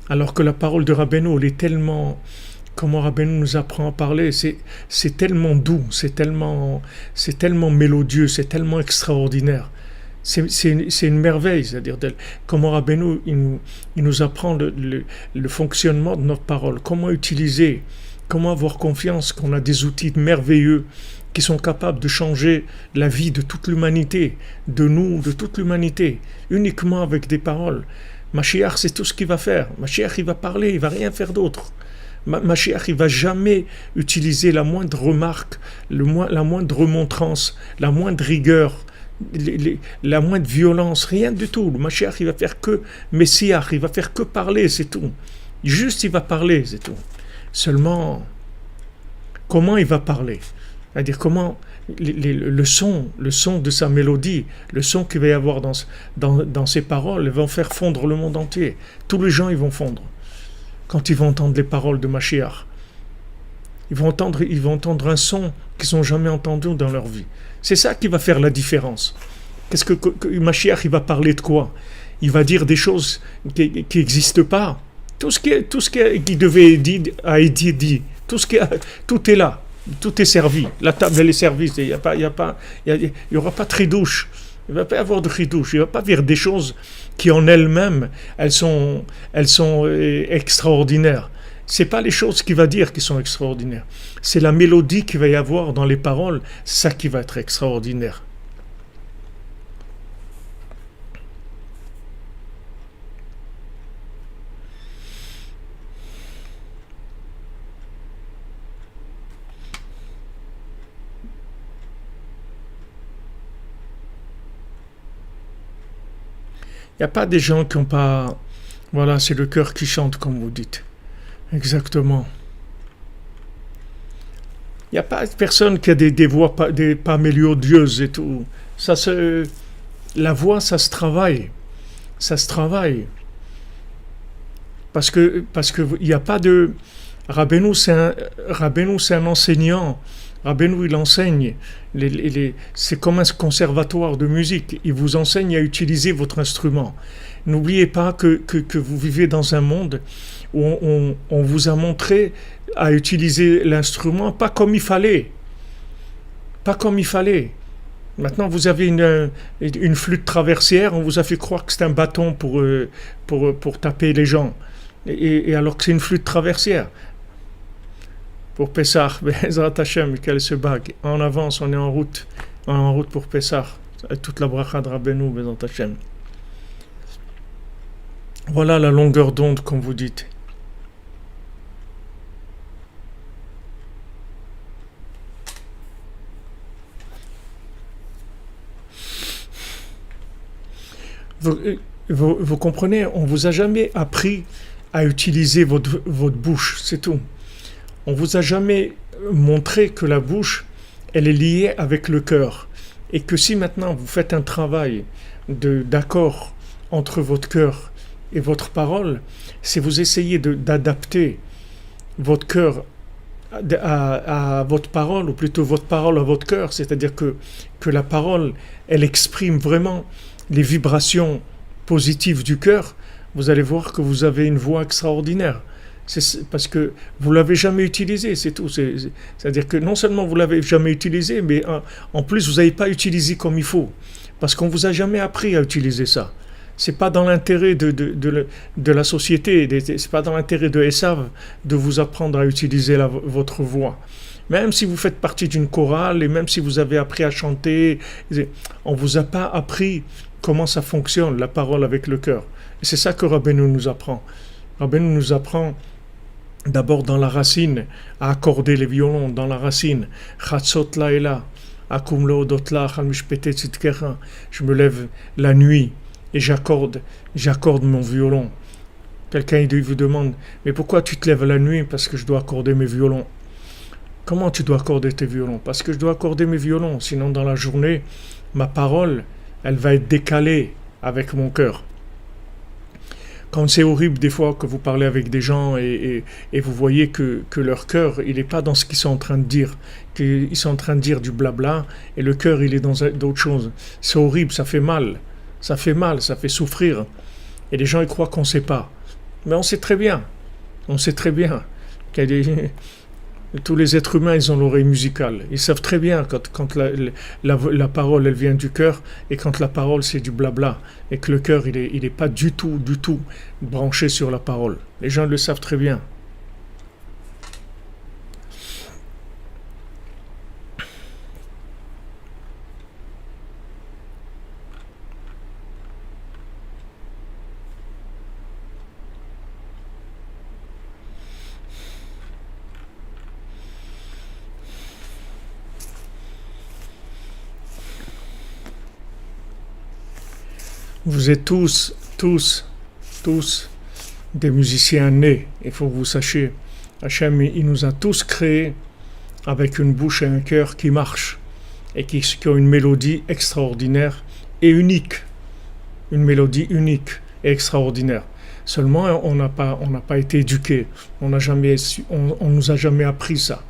[SPEAKER 2] Alors que la parole de Rabbeinu, elle est tellement... Comment Rabbeinu nous apprend à parler, c'est tellement doux, c'est tellement mélodieux, c'est tellement extraordinaire. C'est une merveille, c'est-à-dire comment Rabbeinu il nous apprend le fonctionnement de notre parole, comment utiliser, comment avoir confiance qu'on a des outils merveilleux qui sont capables de changer la vie de toute l'humanité, de nous, de toute l'humanité, uniquement avec des paroles. Mashiach, c'est tout ce qu'il va faire. Mashiach, il va parler, il va rien faire d'autre. Mashiach, il va jamais utiliser la moindre remarque, la moindre remontrance, la moindre rigueur, la moindre violence, rien du tout. Le Mashiach, il va faire que Messiah, il va faire que parler, c'est tout. Juste, il va parler, c'est tout. Seulement, comment il va parler? C'est-à-dire comment le son de sa mélodie, le son qu'il va y avoir dans ses paroles, vont faire fondre le monde entier. Tous les gens, ils vont fondre quand ils vont entendre les paroles de Mashiach. Ils vont entendre un son qu'ils n'ont jamais entendu dans leur vie. C'est ça qui va faire la différence. Qu'est-ce que Mashiach, il va parler de quoi? Il va dire des choses qui n'existent pas. Tout ce qui devait être a été dit. Tout est là. Tout est servi. La table, elle est servie. Il n'y aura pas de ridouche. Il ne va pas y avoir de ridouche. Il ne va pas dire des choses qui en elles-mêmes, elles sont extraordinaires. Ce n'est pas les choses qu'il va dire qui sont extraordinaires. C'est la mélodie qu'il va y avoir dans les paroles. C'est ça qui va être extraordinaire. Il n'y a pas des gens qui n'ont pas... Voilà, c'est le cœur qui chante, comme vous dites. Exactement. Il n'y a pas de personne qui a des voix pas mélodieuses et tout. La voix, ça se travaille. Ça se travaille. Parce que il n'y a pas de... Rabbeinu, c'est un enseignant. Rabbeinu, il enseigne. C'est comme un conservatoire de musique. Il vous enseigne à utiliser votre instrument. N'oubliez pas que vous vivez dans un monde où on vous a montré à utiliser l'instrument pas comme il fallait. Pas comme il fallait. Maintenant, vous avez une flûte traversière, on vous a fait croire que c'est un bâton pour taper les gens. Et alors que c'est une flûte traversière. Pour Pessah, Bezrat Hashem, qu'elle se bague. En avance, on est en route pour Pessah. Toute la bracha de Rabbeinu, Bezrat Hashem. Voilà la longueur d'onde, comme vous dites. Vous comprenez, on ne vous a jamais appris à utiliser votre bouche, c'est tout. On ne vous a jamais montré que la bouche, elle est liée avec le cœur. Et que si maintenant vous faites un travail d'accord entre votre cœur et votre parole, c'est vous essayez d'adapter votre cœur à votre parole, ou plutôt votre parole à votre cœur, c'est-à-dire que la parole, elle exprime vraiment les vibrations positives du cœur, vous allez voir que vous avez une voix extraordinaire. C'est parce que vous ne l'avez jamais utilisé, c'est tout. C'est-à-dire que non seulement vous ne l'avez jamais utilisé, mais en plus vous n'avez pas utilisé comme il faut. Parce qu'on ne vous a jamais appris à utiliser ça. Ce n'est pas dans l'intérêt de la société, ce n'est pas dans l'intérêt de Esav de vous apprendre à utiliser votre voix. Même si vous faites partie d'une chorale et même si vous avez appris à chanter, on ne vous a pas appris comment ça fonctionne, la parole avec le cœur. Et c'est ça que Rabbeinu nous apprend. Rabbeinu nous apprend d'abord dans la racine à accorder les violons, dans la racine. Chatzot laela, akum leodotla, chal mishpete tzidkecha. Je me lève la nuit et j'accorde mon violon. Quelqu'un il vous demande, mais pourquoi tu te lèves la nuit? Parce que je dois accorder mes violons. Comment tu dois accorder tes violons? Parce que je dois accorder mes violons. Sinon dans la journée, ma parole, elle va être décalée avec mon cœur. Quand c'est horrible des fois que vous parlez avec des gens et vous voyez que leur cœur, il n'est pas dans ce qu'ils sont en train de dire, qu'ils sont en train de dire du blabla et le cœur, il est dans d'autres choses. C'est horrible, ça fait mal, ça fait souffrir. Et les gens, ils croient qu'on ne sait pas. Mais on sait très bien qu'il y a tous les êtres humains, ils ont l'oreille musicale. Ils savent très bien quand la parole, elle vient du cœur et quand la parole, c'est du blabla. Et que le cœur, il est pas du tout branché sur la parole. Les gens le savent très bien. Vous êtes tous des musiciens nés. Il faut que vous sachiez. Hachem, il nous a tous créés avec une bouche et un cœur qui marchent et qui ont une mélodie extraordinaire et unique. Une mélodie unique et extraordinaire. Seulement, on n'a pas été éduqués. On nous a jamais appris ça.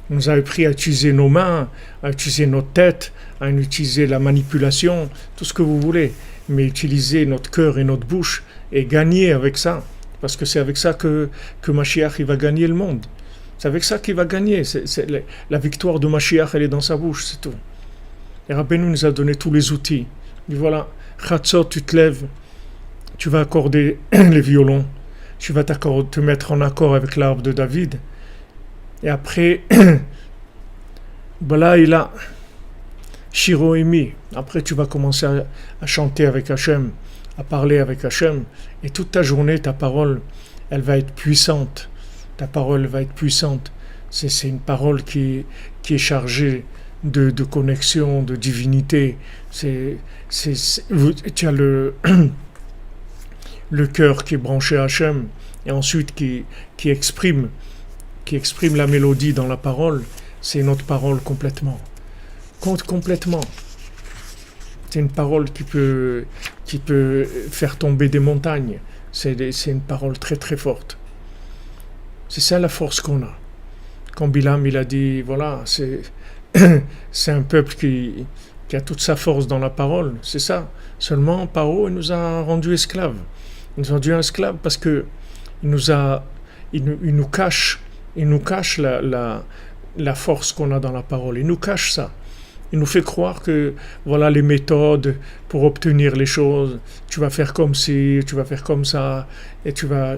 [SPEAKER 2] On nous a appris à utiliser nos mains, à utiliser notre tête, à utiliser la manipulation, tout ce que vous voulez. Mais utiliser notre cœur et notre bouche et gagner avec ça. Parce que c'est avec ça que Mashiach il va gagner le monde. C'est avec ça qu'il va gagner. La victoire de Mashiach, elle est dans sa bouche, c'est tout. Et Rabbeinu nous a donné tous les outils. Il dit voilà, Chatzot, tu te lèves, tu vas accorder les violons, tu vas te mettre en accord avec l'arbre de David. Et après, voilà, il a Shiroimi. Après, tu vas commencer à chanter avec Hachem, à parler avec Hachem. Et toute ta journée, ta parole, elle va être puissante. Ta parole va être puissante. C'est une parole qui est chargée de connexion, de divinité. Tu as le cœur qui est branché à Hachem et ensuite qui exprime la mélodie dans la parole. C'est notre parole complètement. Complètement. C'est une parole qui peut faire tomber des montagnes. C'est une parole très très forte. C'est ça la force qu'on a. Quand Bilam il a dit, voilà, c'est un peuple qui a toute sa force dans la parole, c'est ça. Seulement, Paro, il nous a rendus esclaves. Il nous a rendus esclaves parce que il nous cache la force qu'on a dans la parole. Il nous cache ça. Il nous fait croire que voilà les méthodes pour obtenir les choses. Tu vas faire comme ci, tu vas faire comme ça, et tu vas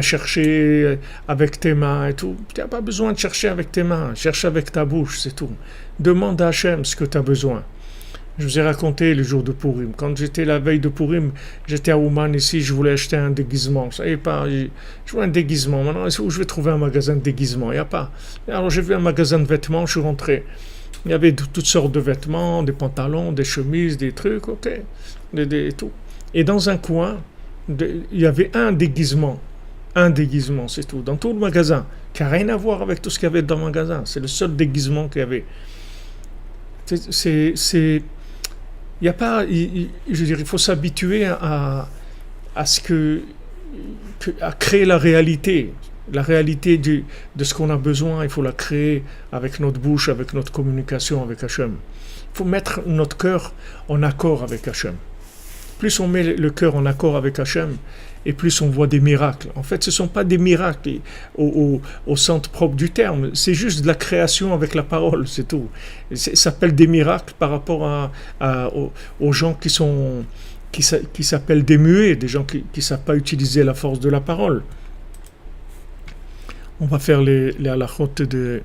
[SPEAKER 2] chercher avec tes mains et tout. Tu n'as pas besoin de chercher avec tes mains, cherche avec ta bouche, c'est tout. Demande à Hachem ce que tu as besoin. Je vous ai raconté le jour de Purim. Quand j'étais la veille de Purim, j'étais à Ouman ici, je voulais acheter un déguisement. Je savais pas, je voulais un déguisement. Maintenant, où je vais trouver un magasin de déguisement? Il n'y a pas. Alors j'ai vu un magasin de vêtements, je suis rentré. Il y avait toutes sortes de vêtements, des pantalons, des chemises, des trucs, ok, tout. Et dans un coin, il y avait un déguisement, c'est tout, dans tout le magasin, qui n'a rien à voir avec tout ce qu'il y avait dans le magasin. C'est le seul déguisement qu'il y avait. Il y a pas, je veux dire, il faut s'habituer à créer la réalité. La réalité de ce qu'on a besoin, il faut la créer avec notre bouche, avec notre communication avec Hachem. Il faut mettre notre cœur en accord avec Hachem. Plus on met le cœur en accord avec Hachem, et plus on voit des miracles. En fait, ce ne sont pas des miracles au sens propre du terme, c'est juste de la création avec la parole, c'est tout. Ça s'appelle des miracles par rapport aux gens qui s'appellent des muets, des gens qui ne savent pas utiliser la force de la parole. On va faire les halachot de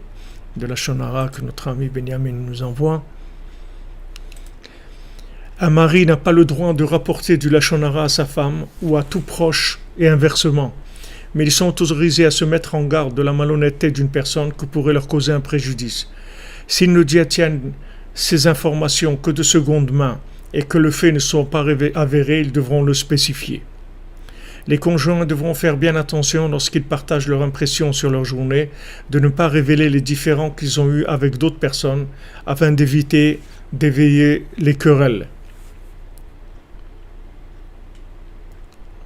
[SPEAKER 2] la Shonara que notre ami Benjamin nous envoie. Un mari n'a pas le droit de rapporter du Lachon Hara à sa femme ou à tout proche et inversement. Mais ils sont autorisés à se mettre en garde de la malhonnêteté d'une personne qui pourrait leur causer un préjudice. S'ils ne détiennent ces informations que de seconde main et que le fait ne soit pas avéré, ils devront le spécifier. Les conjoints devront faire bien attention lorsqu'ils partagent leurs impressions sur leur journée de ne pas révéler les différends qu'ils ont eus avec d'autres personnes afin d'éviter d'éveiller les querelles.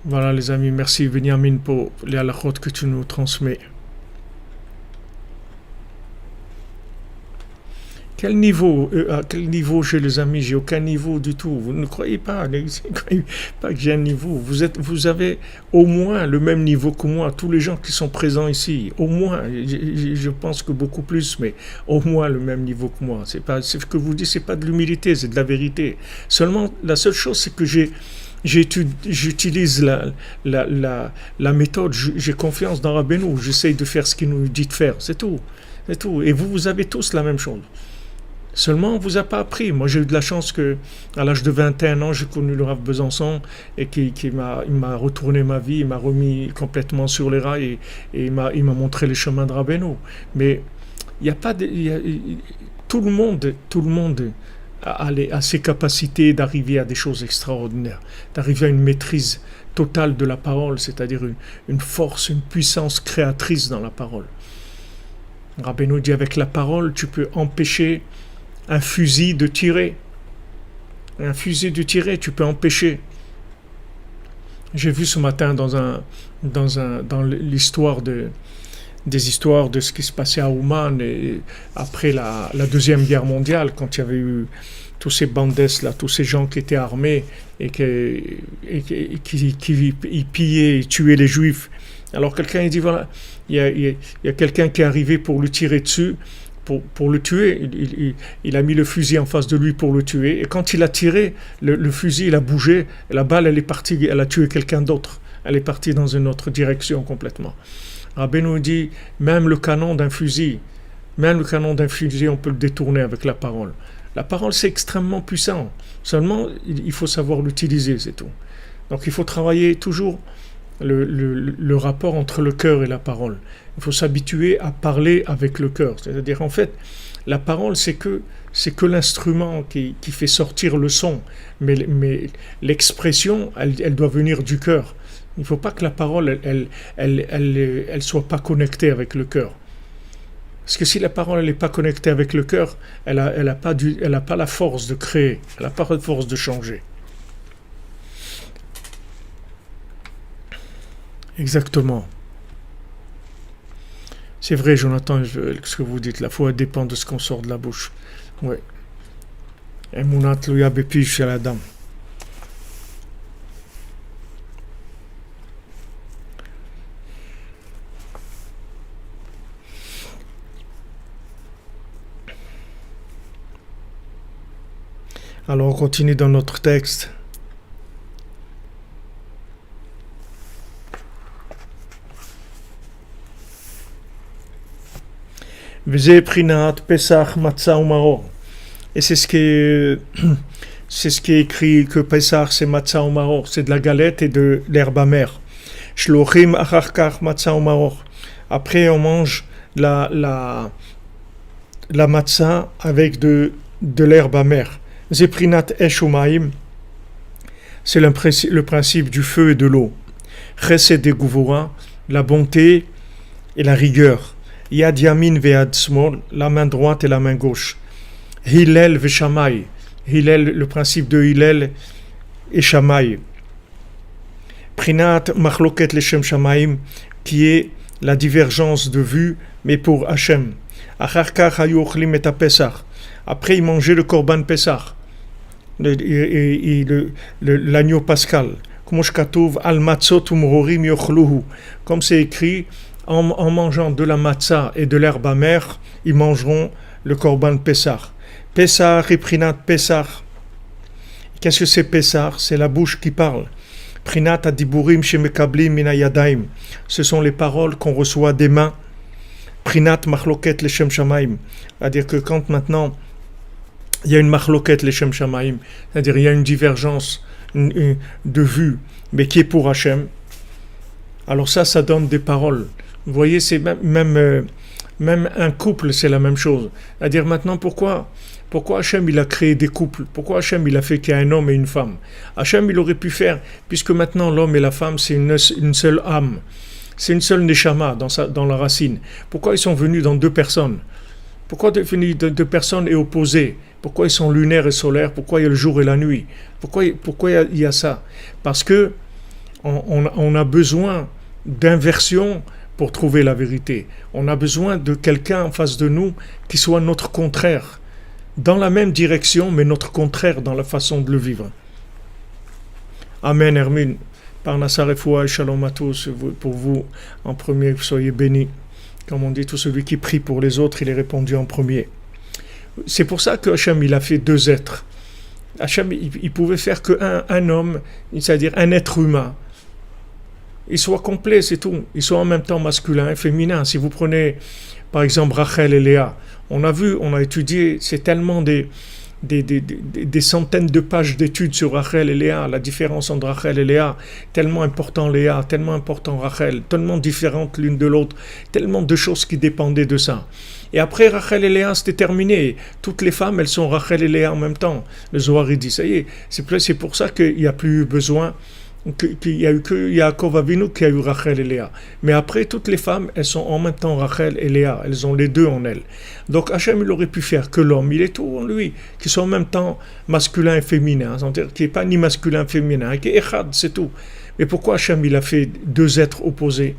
[SPEAKER 2] Voilà les amis, merci Benjamin pour les halachot que tu nous transmets. À quel niveau j'ai les amis? J'ai aucun niveau du tout. Vous ne croyez pas que j'ai un niveau. Vous avez au moins le même niveau que moi, tous les gens qui sont présents ici. Au moins, je pense que beaucoup plus, mais au moins le même niveau que moi. C'est ce que vous dites, c'est pas de l'humilité, c'est de la vérité. Seulement, la seule chose, c'est que j'utilise la méthode, j'ai confiance dans Rabbeinu, j'essaye de faire ce qu'il nous dit de faire, c'est tout. Et vous avez tous la même chose. Seulement, on ne vous a pas appris. Moi, j'ai eu de la chance qu'à l'âge de 21 ans, j'ai connu le Rav Besançon et il m'a retourné ma vie, il m'a remis complètement sur les rails et il m'a montré les chemins de Rabbeinu. Mais il n'y a pas tout le monde à ses capacités d'arriver à des choses extraordinaires, d'arriver à une maîtrise totale de la parole, c'est-à-dire une force, une puissance créatrice dans la parole. Rabbeinu dit, avec la parole, tu peux empêcher un fusil de tirer. Un fusil de tirer, tu peux empêcher. J'ai vu ce matin dans l'histoire des histoires de ce qui se passait à Ouman et après la Deuxième Guerre mondiale, quand il y avait eu tous ces bandes là, tous ces gens qui étaient armés et qui pillaient et tuaient les Juifs. Alors quelqu'un il dit, voilà, il y a quelqu'un qui est arrivé pour lui tirer dessus, pour le tuer. Il a mis le fusil en face de lui pour le tuer. Et quand il a tiré, le fusil il a bougé, et la balle elle est partie, elle a tué quelqu'un d'autre. Elle est partie dans une autre direction complètement. Rabbeinu dit, même le canon d'un fusil, on peut le détourner avec la parole. La parole, c'est extrêmement puissant. Seulement, il faut savoir l'utiliser, c'est tout. Donc, il faut travailler toujours le rapport entre le cœur et la parole. Il faut s'habituer à parler avec le cœur. C'est-à-dire, en fait, la parole, c'est que l'instrument qui fait sortir le son. Mais l'expression, elle doit venir du cœur. Il ne faut pas que la parole, elle soit pas connectée avec le cœur. Parce que si la parole n'est pas connectée avec le cœur, elle a pas la force de créer, elle n'a pas la force de changer. Exactement. C'est vrai, Jonathan, ce que vous dites, la foi dépend de ce qu'on sort de la bouche. Oui. Emunat tluya bepi shel adam. Alors on continue dans notre texte. V'zeh prinat Pesach matzah umaror. Et c'est ce qui est écrit que Pesach c'est matzah umaror, c'est de la galette et de l'herbe amère. Shlochim achar kach matzah umaror. Après on mange la matzah avec de l'herbe amère. Zeprinat eshumaim, c'est le principe du feu et de l'eau. Chesed et guvura, la bonté et la rigueur. Yad yamin ve'yad smol, la main droite et la main gauche. Hillel ve'shamay, Hillel, le principe de Hillel et Shamay. Prinat machloket leshem shamaim, qui est la divergence de vue, mais pour Hachem. Achar kach hayu ochlim et Pesach. Après, il mangeait le korban Pesach, l'agneau pascal. Comme c'est écrit, en mangeant de la matzah et de l'herbe amère, ils mangeront le korban Pesach. Pesach et prinat Pesach. Qu'est-ce que c'est Pesach? C'est la bouche qui parle. Prinat adiburim shemekablim mina yadaim. Ce sont les paroles qu'on reçoit des mains. Prinat machloket leshem shamaim. C'est-à-dire que quand maintenant il y a une machloket leshem shamaim, c'est-à-dire il y a une divergence de vue, mais qui est pour Hachem, alors ça donne des paroles. Vous voyez, c'est même un couple, c'est la même chose. C'est-à-dire maintenant, pourquoi Hachem il a créé des couples? Pourquoi Hachem il a fait qu'il y a un homme et une femme? Hachem il aurait pu faire, puisque maintenant l'homme et la femme c'est une seule âme, c'est une seule neshama dans la racine. Pourquoi ils sont venus dans deux personnes? Pourquoi venus de deux personnes et opposées? Pourquoi ils sont lunaires et solaires? Pourquoi il y a le jour et la nuit? Pourquoi il y a ça? Parce que on a besoin d'inversion pour trouver la vérité. On a besoin de quelqu'un en face de nous qui soit notre contraire, dans la même direction, mais notre contraire dans la façon de le vivre. Amen, Hermine. Par Nassar et Foua et Shalom à tous, pour vous en premier, soyez bénis. Comme on dit, tout celui qui prie pour les autres, il est répondu en premier. C'est pour ça que Hachem, il a fait deux êtres. Hachem, il pouvait faire qu'un homme, c'est-à-dire un être humain. Il soit complet, c'est tout. Il soit en même temps masculin et féminin. Si vous prenez, par exemple, Rachel et Léa, on a étudié, c'est tellement des des centaines de pages d'études sur Rachel et Léa, la différence entre Rachel et Léa, tellement important Léa, tellement important Rachel, tellement différentes l'une de l'autre, tellement de choses qui dépendaient de ça. Et après Rachel et Léa, c'était terminé. Toutes les femmes, elles sont Rachel et Léa en même temps. Le Zohar, il dit, ça y est, c'est pour ça qu'il n'y a plus eu besoin, qu'il n'y a eu que Yaakov Avinu qui a eu Rachel et Léa. Mais après, toutes les femmes, elles sont en même temps Rachel et Léa. Elles ont les deux en elles. Donc Hachem, il aurait pu faire que l'homme, il est tout en lui, qui soit en même temps masculin et féminin, c'est-à-dire qui n'est pas ni masculin ni féminin, qui est Echad, c'est tout. Mais pourquoi Hachem, il a fait deux êtres opposés?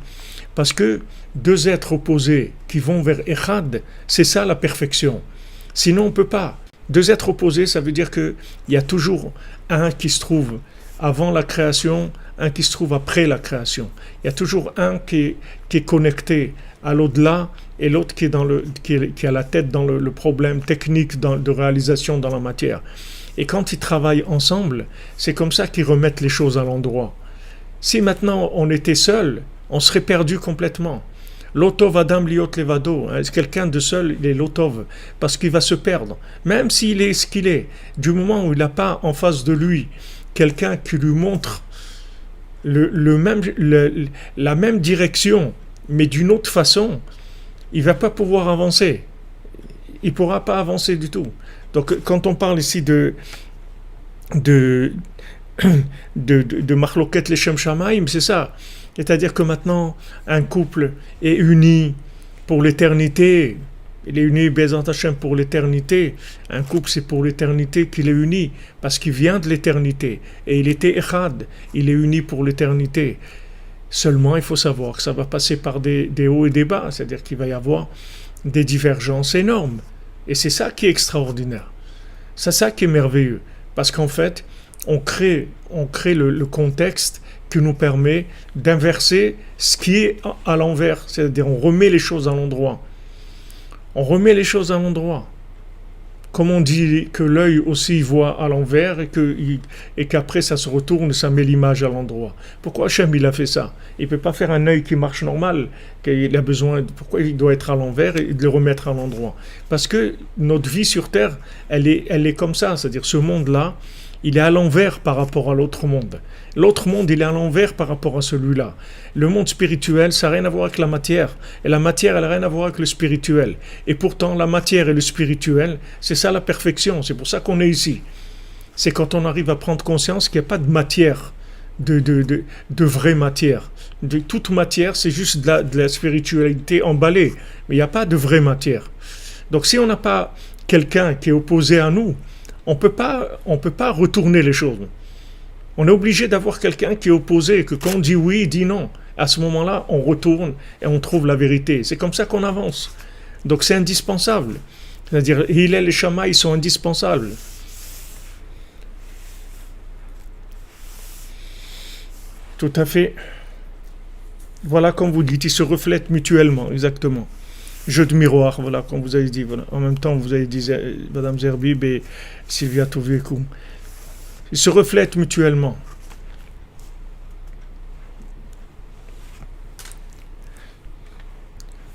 [SPEAKER 2] Parce que deux êtres opposés qui vont vers Echad, c'est ça la perfection. Sinon, on ne peut pas. Deux êtres opposés, ça veut dire qu'il y a toujours un qui se trouve avant la création, un qui se trouve après la création. Il y a toujours un qui est connecté à l'au-delà et l'autre qui a la tête dans le problème technique de réalisation dans la matière. Et quand ils travaillent ensemble, c'est comme ça qu'ils remettent les choses à l'endroit. Si maintenant on était seul, on serait perdu complètement. L'otov adam liot levado, quelqu'un de seul, il est l'otov, parce qu'il va se perdre. Même s'il est ce qu'il est, du moment où il n'a pas en face de lui quelqu'un qui lui montre la même direction, mais d'une autre façon, il ne va pas pouvoir avancer. Il ne pourra pas avancer du tout. Donc quand on parle ici de Machloket Leshem Shamaim, c'est ça. C'est-à-dire que maintenant, un couple est uni pour l'éternité. Il est uni, Bezant Hashem, pour l'éternité. Un couple, c'est pour l'éternité qu'il est uni, parce qu'il vient de l'éternité. Et il était Echad, il est uni pour l'éternité. Seulement, il faut savoir que ça va passer par des hauts et des bas, c'est-à-dire qu'il va y avoir des divergences énormes. Et c'est ça qui est extraordinaire. C'est ça qui est merveilleux. Parce qu'en fait, on crée le contexte qui nous permet d'inverser ce qui est à l'envers. C'est-à-dire, on remet les choses à l'endroit. On remet les choses à l'endroit. Comme on dit que l'œil aussi voit à l'envers et qu'après ça se retourne, ça met l'image à l'endroit. Pourquoi Hachem il a fait ça? Il ne peut pas faire un œil qui marche normal, qu'il a besoin. Pourquoi il doit être à l'envers et de le remettre à l'endroit? Parce que notre vie sur Terre, elle est comme ça. C'est-à-dire ce monde-là, il est à l'envers par rapport à l'autre monde. L'autre monde, il est à l'envers par rapport à celui-là. Le monde spirituel, ça n'a rien à voir avec la matière. Et la matière, elle n'a rien à voir avec le spirituel. Et pourtant, la matière et le spirituel, c'est ça la perfection. C'est pour ça qu'on est ici. C'est quand on arrive à prendre conscience qu'il n'y a pas de matière, de vraie matière. Toute matière, c'est juste de la spiritualité emballée. Mais il n'y a pas de vraie matière. Donc si on n'a pas quelqu'un qui est opposé à nous, on peut pas retourner les choses. On est obligé d'avoir quelqu'un qui est opposé, que quand on dit oui, il dit non. À ce moment-là, on retourne et on trouve la vérité. C'est comme ça qu'on avance. Donc c'est indispensable. C'est-à-dire, Hillel et Shammai, ils sont indispensables. Tout à fait. Voilà, comme vous dites, ils se reflètent mutuellement, exactement. Jeu de miroir, voilà, comme vous avez dit. Voilà. En même temps, vous avez dit Madame Zerbib et Sylvia Toviekou. Ils se reflètent mutuellement.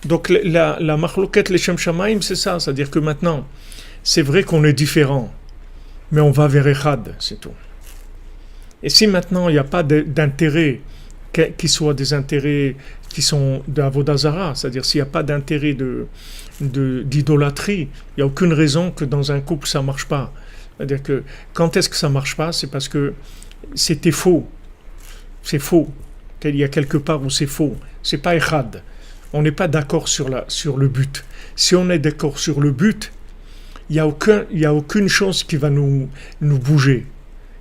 [SPEAKER 2] Donc la Machloket Leshem Shamaim, c'est ça. C'est-à-dire que maintenant, c'est vrai qu'on est différents, mais on va vers Echad, c'est tout. Et si maintenant, il n'y a pas d'intérêt, qui soient des intérêts qui sont d'Avodah Zara, c'est-à-dire s'il n'y a pas d'intérêt d'idolâtrie, il n'y a aucune raison que dans un couple ça ne marche pas. C'est-à-dire que quand est-ce que ça ne marche pas? C'est parce que c'était faux. C'est faux. Il y a quelque part où c'est faux. C'est pas Echad. On n'est pas d'accord sur le but. Si on est d'accord sur le but, il n'y a aucune chose qui va nous bouger.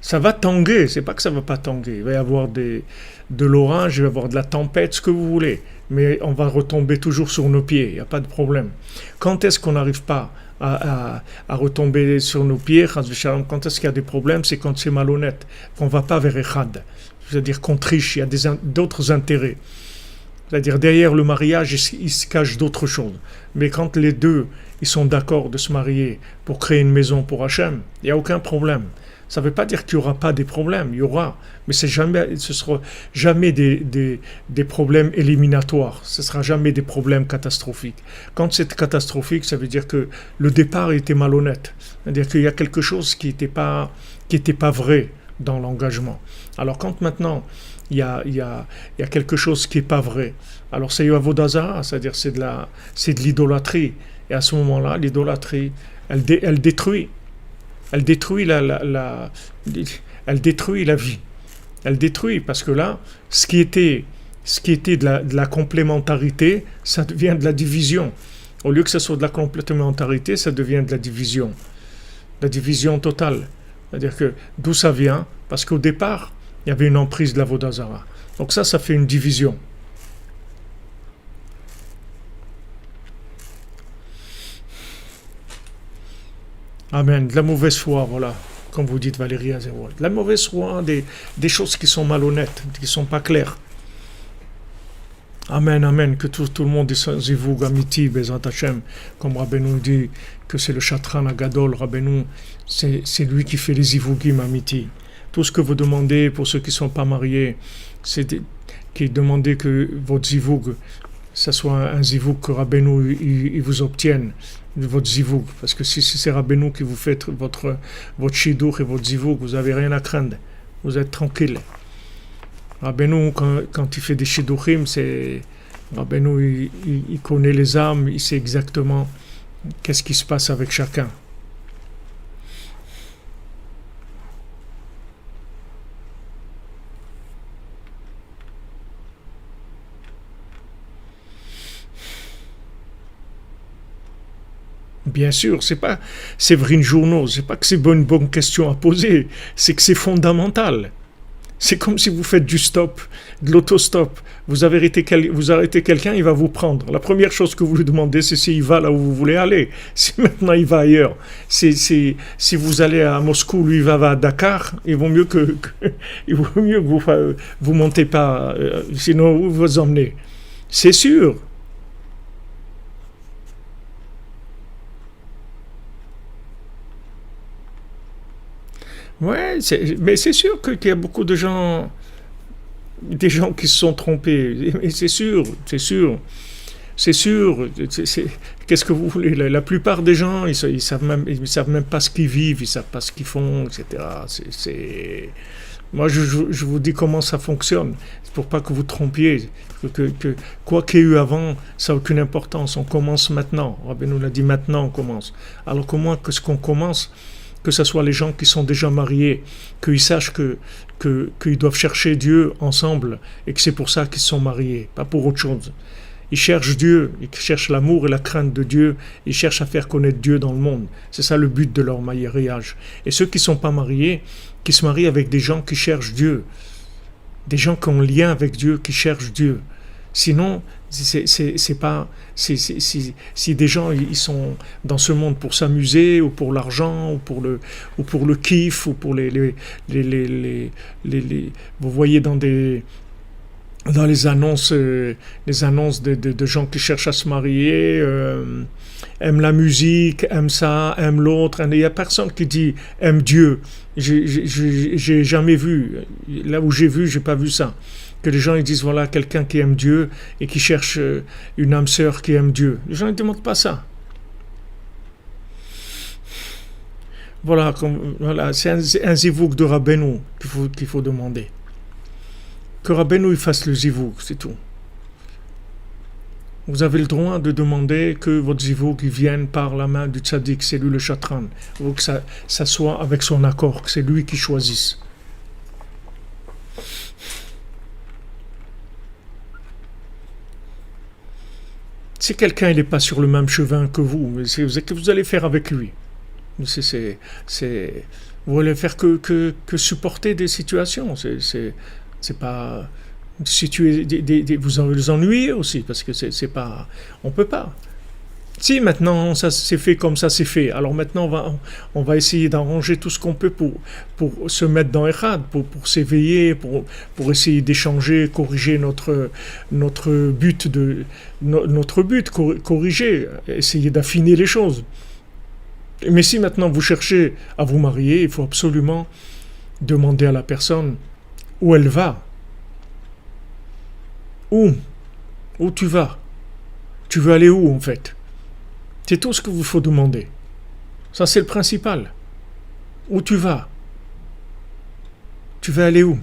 [SPEAKER 2] Ça va tanguer, c'est pas que ça va pas tanguer. Il va y avoir de l'orage, il va y avoir de la tempête, ce que vous voulez. Mais on va retomber toujours sur nos pieds, il n'y a pas de problème. Quand est-ce qu'on n'arrive pas à retomber sur nos pieds, quand est-ce qu'il y a des problèmes? C'est quand c'est malhonnête, qu'on ne va pas vers Echad. C'est-à-dire qu'on triche, il y a d'autres intérêts. C'est-à-dire derrière le mariage, il se cache d'autres choses. Mais quand les deux ils sont d'accord de se marier pour créer une maison pour Hachem, il n'y a aucun problème. Ça ne veut pas dire qu'il n'y aura pas des problèmes, il y aura, mais ce sera jamais des problèmes éliminatoires, ce ne sera jamais des problèmes catastrophiques. Quand c'est catastrophique, ça veut dire que le départ était malhonnête, c'est-à-dire qu'il y a quelque chose qui n'était pas vrai dans l'engagement. Alors quand maintenant il y a quelque chose qui n'est pas vrai, alors c'est Avodah Zarah, c'est-à-dire c'est de l'idolâtrie, et à ce moment-là, l'idolâtrie, elle détruit. Elle détruit elle détruit la vie. Elle détruit parce que là, ce qui était de la complémentarité, ça devient de la division. Au lieu que ce soit de la complémentarité, ça devient de la division. La division totale. C'est-à-dire que d'où ça vient? Parce qu'au départ, il y avait une emprise de l'Avodah Zarah. Donc ça fait une division. Amen. De la mauvaise foi, voilà. Comme vous dites Valérie Azerot. De la mauvaise foi, des choses qui sont malhonnêtes, qui ne sont pas claires. Amen, amen. Que tout le monde est sans Zivoug, Amiti, Bezat Hashem. Comme Rabbeinu dit que c'est le Chatran Agadol, Rabbeinu, c'est lui qui fait les Zivougim, Amiti. Tout ce que vous demandez pour ceux qui ne sont pas mariés, c'est qui demandez que votre Zivoug, ça soit un Zivoug que Rabbeinu il vous obtienne. Votre zivoug, parce que si c'est Rabbeinu qui vous fait votre shidour et votre zivoug, vous n'avez rien à craindre, vous êtes tranquille. Rabbeinu, quand il fait des shidourim, Rabbeinu il connaît les âmes, il sait exactement qu'est-ce qui se passe avec chacun. Bien sûr, c'est pas Séverine Journeau, c'est pas que c'est une bonne question à poser, c'est que c'est fondamental. C'est comme si vous faites du stop, de l'autostop. Vous arrêtez quelqu'un, il va vous prendre. La première chose que vous lui demandez, c'est s'il va là où vous voulez aller. Si maintenant il va ailleurs, si vous allez à Moscou, lui il va à Dakar, il vaut mieux que vous montez pas, sinon vous vous emmenez. C'est sûr. Ouais, mais c'est sûr qu'il y a beaucoup de gens, des gens qui se sont trompés. Et c'est sûr, c'est sûr, c'est sûr. Qu'est-ce que vous voulez? La plupart des gens, ils savent même pas ce qu'ils vivent, ils savent pas ce qu'ils font, etc. Moi, je vous dis comment ça fonctionne. C'est pour pas que vous trompiez. Que quoi qu'il y ait eu avant, ça n'a aucune importance. On commence maintenant. Rabbi nous l'a dit maintenant, on commence. Alors comment que ce qu'on commence? Que ce soit les gens qui sont déjà mariés, qu'ils sachent qu'ils doivent chercher Dieu ensemble et que c'est pour ça qu'ils sont mariés, pas pour autre chose. Ils cherchent Dieu, ils cherchent l'amour et la crainte de Dieu, ils cherchent à faire connaître Dieu dans le monde. C'est ça le but de leur mariage. Et ceux qui ne sont pas mariés, qui se marient avec des gens qui cherchent Dieu, des gens qui ont un lien avec Dieu, qui cherchent Dieu. Sinon, c'est pas si des gens ils sont dans ce monde pour s'amuser ou pour l'argent ou pour le kiff ou pour les vous voyez dans les annonces de gens qui cherchent à se marier, aiment la musique, aiment ça, aiment l'autre. Il n'y a personne qui dit aime Dieu. J'ai jamais vu. Là où j'ai vu, j'ai pas vu ça. Que les gens ils disent voilà quelqu'un qui aime Dieu et qui cherche une âme sœur qui aime Dieu. Les gens ne demandent pas ça. Voilà, c'est un zivouk de Rabbeinu qu'il faut demander. Que Rabbeinu il fasse le zivouk, c'est tout. Vous avez le droit de demander que votre zivouk vienne par la main du tzaddik, c'est lui le chatran, ou que ça soit avec son accord, que c'est lui qui choisisse. Si quelqu'un n'est pas sur le même chemin que vous, que vous allez faire avec lui. Vous allez faire que supporter des situations. C'est pas vous vous ennuyez aussi parce que c'est pas, on peut pas. Si maintenant ça s'est fait comme ça c'est fait, alors maintenant on va essayer d'arranger tout ce qu'on peut pour se mettre dans Echad, pour s'éveiller, pour essayer d'échanger, corriger notre but corriger, essayer d'affiner les choses. Mais si maintenant vous cherchez à vous marier, il faut absolument demander à la personne où elle va. Où tu vas? Tu veux aller où en fait? C'est tout ce qu'il vous faut demander. Ça c'est le principal. Où tu vas? Tu veux aller où?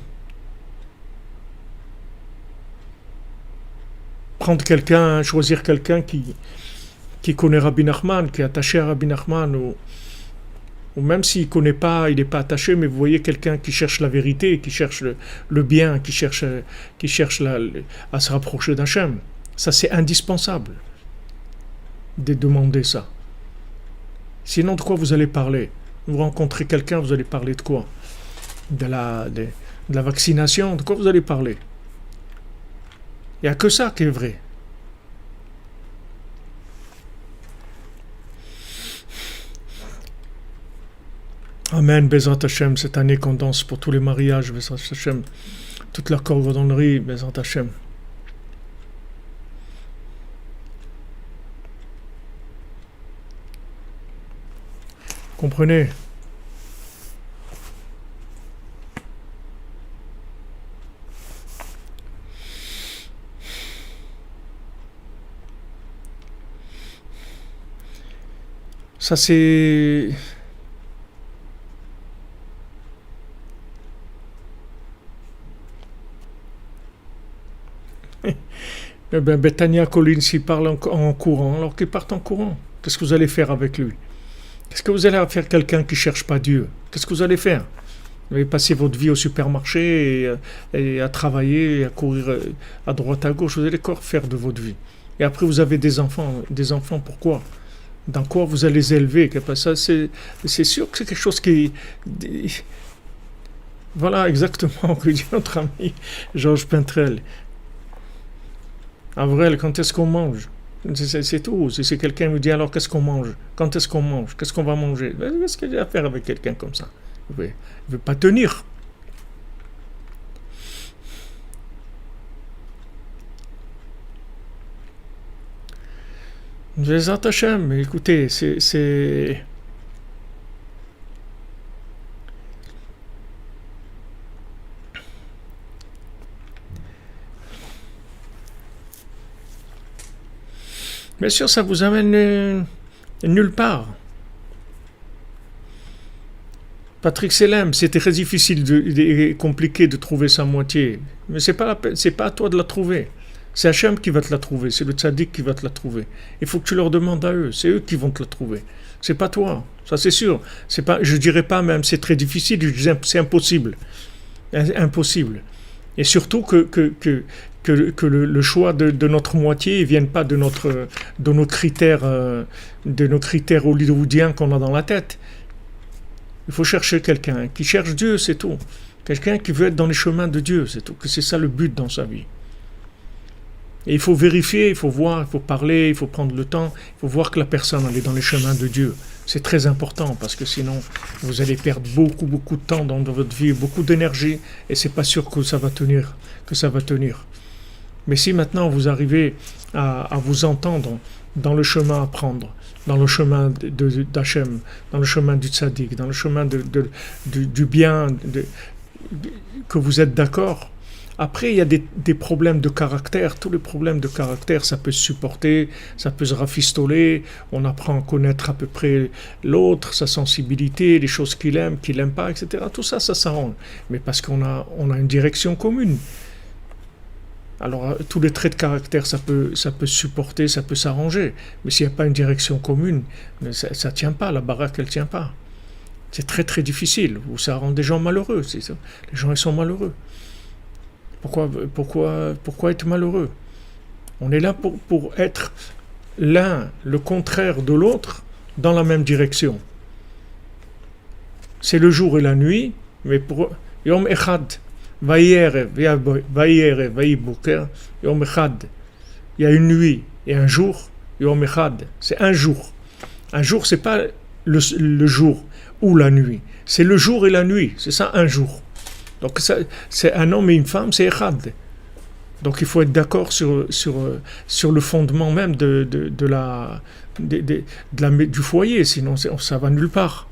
[SPEAKER 2] Prendre quelqu'un, choisir quelqu'un qui connaît Rabbi Nachman, qui est attaché à Rabbi Nachman, ou même s'il ne connaît pas, il n'est pas attaché, mais vous voyez quelqu'un qui cherche la vérité, qui cherche le bien, qui cherche à se rapprocher d'Hachem. Ça, c'est indispensable de demander ça. Sinon, de quoi vous allez parler? Vous rencontrez quelqu'un, vous allez parler de quoi? De la vaccination, de quoi vous allez parler? Il n'y a que ça qui est vrai. Amen, Bezrat Hashem, cette année qu'on danse pour tous les mariages, Bezrat Hashem, toute la cordonnerie, Bezrat Hashem. Comprenez? Ça c'est... Eh bien, Bethania Collins, il parle en courant, alors qu'il part en courant. Qu'est-ce que vous allez faire avec lui? Qu'est-ce que vous allez faire quelqu'un qui ne cherche pas Dieu? Qu'est-ce que vous allez faire? Vous allez passer votre vie au supermarché et à travailler, et à courir à droite, à gauche. Vous allez quoi faire de votre vie? Et après, vous avez des enfants. Des enfants, pourquoi? Dans quoi vous allez les élever? Ça, c'est sûr que c'est quelque chose qui... Voilà exactement ce que dit notre ami Georges Pintrel. Avril, quand est-ce qu'on mange? C'est tout. Si quelqu'un me dit alors qu'est-ce qu'on mange? Quand est-ce qu'on mange? Qu'est-ce qu'on va manger? Qu'est-ce qu'il y a à faire avec quelqu'un comme ça? Il ne veut pas tenir. Bezrat Hashem, écoutez, c'est... Bien sûr, ça vous amène nulle part. Patrick Selem, c'était très difficile et compliqué de trouver sa moitié. Mais c'est pas à toi de la trouver. C'est Hachem qui va te la trouver, c'est le tzaddik qui va te la trouver. Il faut que tu leur demandes à eux, c'est eux qui vont te la trouver. C'est pas toi, ça c'est sûr. C'est pas, je dirais pas même c'est très difficile, je dis c'est impossible. Impossible. Et surtout que le choix de notre moitié ne vienne pas de nos critères hollywoodiens qu'on a dans la tête. Il faut chercher quelqu'un qui cherche Dieu, c'est tout. Quelqu'un qui veut être dans les chemins de Dieu, c'est tout. Que c'est ça le but dans sa vie. Et il faut vérifier, il faut voir, il faut parler, il faut prendre le temps, il faut voir que la personne elle est dans les chemins de Dieu. C'est très important parce que sinon vous allez perdre beaucoup de temps dans votre vie, beaucoup d'énergie et c'est pas sûr que ça va tenir. Mais si maintenant vous arrivez à vous entendre dans le chemin à prendre, dans le chemin d'Hachem, dans le chemin du tzaddik, dans le chemin du bien, que vous êtes d'accord. Après, il y a des problèmes de caractère. Tous les problèmes de caractère, ça peut se supporter, ça peut se rafistoler. On apprend à connaître à peu près l'autre, sa sensibilité, les choses qu'il aime pas, etc. Tout ça, ça s'arrange. Mais parce qu'on a une direction commune. Alors, tous les traits de caractère, ça peut se supporter, ça peut s'arranger. Mais s'il n'y a pas une direction commune, ça ne tient pas, la baraque, elle ne tient pas. C'est très, très difficile. Ou ça rend des gens malheureux. C'est ça. Les gens, ils sont malheureux. Pourquoi être malheureux? On est là pour être l'un, le contraire de l'autre, dans la même direction. C'est le jour et la nuit, mais pour Yom Echad, Vayerev, Vayiboker, Yom Echad. Il y a une nuit et un jour, Yom Echad. C'est un jour. Un jour, c'est pas le jour ou la nuit. C'est le jour et la nuit. C'est ça, un jour. Donc c'est un homme et une femme, c'est Echad. Donc il faut être d'accord sur le fondement même du foyer, sinon ça va nulle part.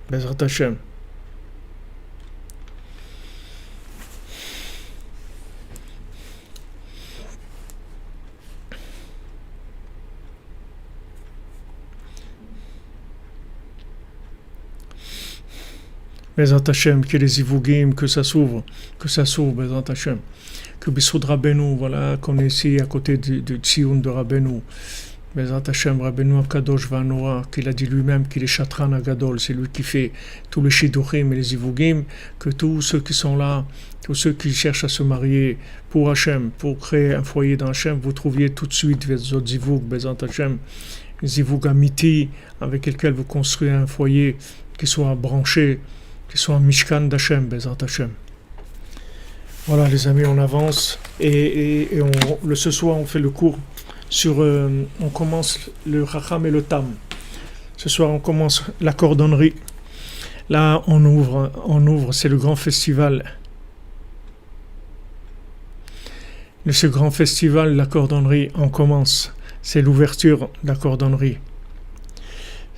[SPEAKER 2] Bezrat Hashem. Bezrat Hashem, que les Ivougim, que ça s'ouvre, Bezrat Hashem. Que Bissoud Rabbeinu, voilà, qu'on est ici à côté du Tsioun de Rabbeinu. Bezrat Hashem, Rabbeinu Akadosh Vanora, qu'il a dit lui-même qu'il est Chatran Agadol, c'est lui qui fait tous les Shidduchim et les Ivougim, que tous ceux qui sont là, tous ceux qui cherchent à se marier pour Hashem, pour créer un foyer dans Hashem, vous trouviez tout de suite les autres Zivoug, Bezrat Hashem, les Zivoug Amiti, avec lesquels vous construisez un foyer qui soit branché, qui soit un Mishkan d'Hashem, Bezrat Hashem. Voilà les amis, on avance et ce soir on fait le cours sur, on commence le Chacham et le Tam. Ce soir on commence la cordonnerie. Là on ouvre, c'est le grand festival. Ce grand festival, la cordonnerie, on commence. C'est l'ouverture de la cordonnerie.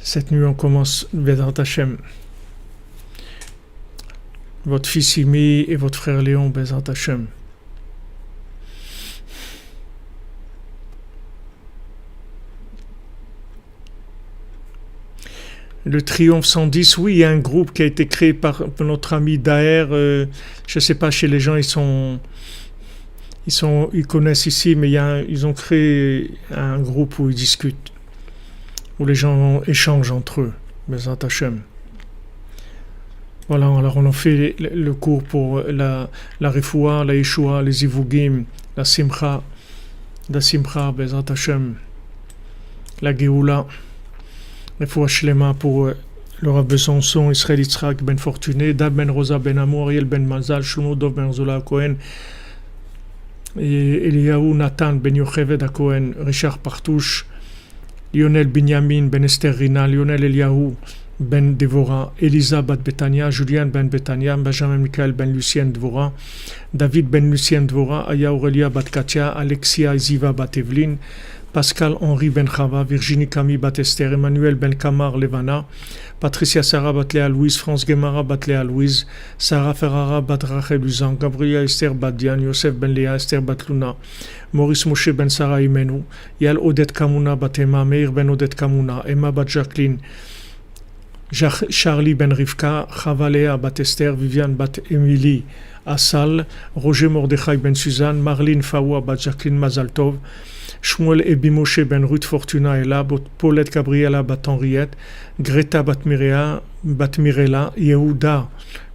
[SPEAKER 2] Cette nuit on commence Bezrat Hashem. Votre fils Imi et votre frère Léon, Bezrat Hashem. Le Triomphe 110, oui, il y a un groupe qui a été créé par notre ami Daher. Je ne sais pas, chez les gens, ils connaissent ici, mais ils ont créé un groupe où ils discutent, où les gens échangent entre eux, Bezrat Hashem. Voilà, alors on a fait le cours pour la Refoua, la Yeshua, les Ivougim, la Simcha, Bezrat Hashem, la Géoula, Refoua Shlema pour le Rav Besançon, Israël Yitzhak ben Fortuné, Dab ben Rosa ben Amour, Ariel ben Mazal, Shlomo Dov ben Zola Cohen, Eliyahu Nathan ben Yocheved Cohen, Richard Partouche, Lionel Binyamin ben Esther Rina, Lionel Eliyahu ben Devora, Elisa bat Betania, Julien ben Betania, Benjamin Michael ben Lucien Dvora, David ben Lucien Dvora, Aya Aurelia bat Katia, Alexia Ziva bat Evelyne, Pascal Henri ben Chava, Virginie Camille bat Esther, Emmanuel ben Kamar Levana, Patricia Sarah bat Léa Louise, France Guemara bat Léa Louise, Sarah Ferrara bat Rachel Uzan, Gabriel Esther bat Diane, Yosef ben Léa, Esther bat Luna, Maurice Moshe ben Sarah Imenu, Yal Odette Kamuna bat Emma, Meir ben Odette Kamuna, Emma bat Jacqueline, Charlie ben Rivka, Chavalea bat Esther, Viviane bat Émilie Assal, Roger Mordechai ben Suzanne, Marlene Fawa bat Jacqueline Mazaltov, Shmuel Ebimoshe ben Ruth Fortuna Ella, Paulette Gabriela bat Henriette, Greta bat Mirela, Yehuda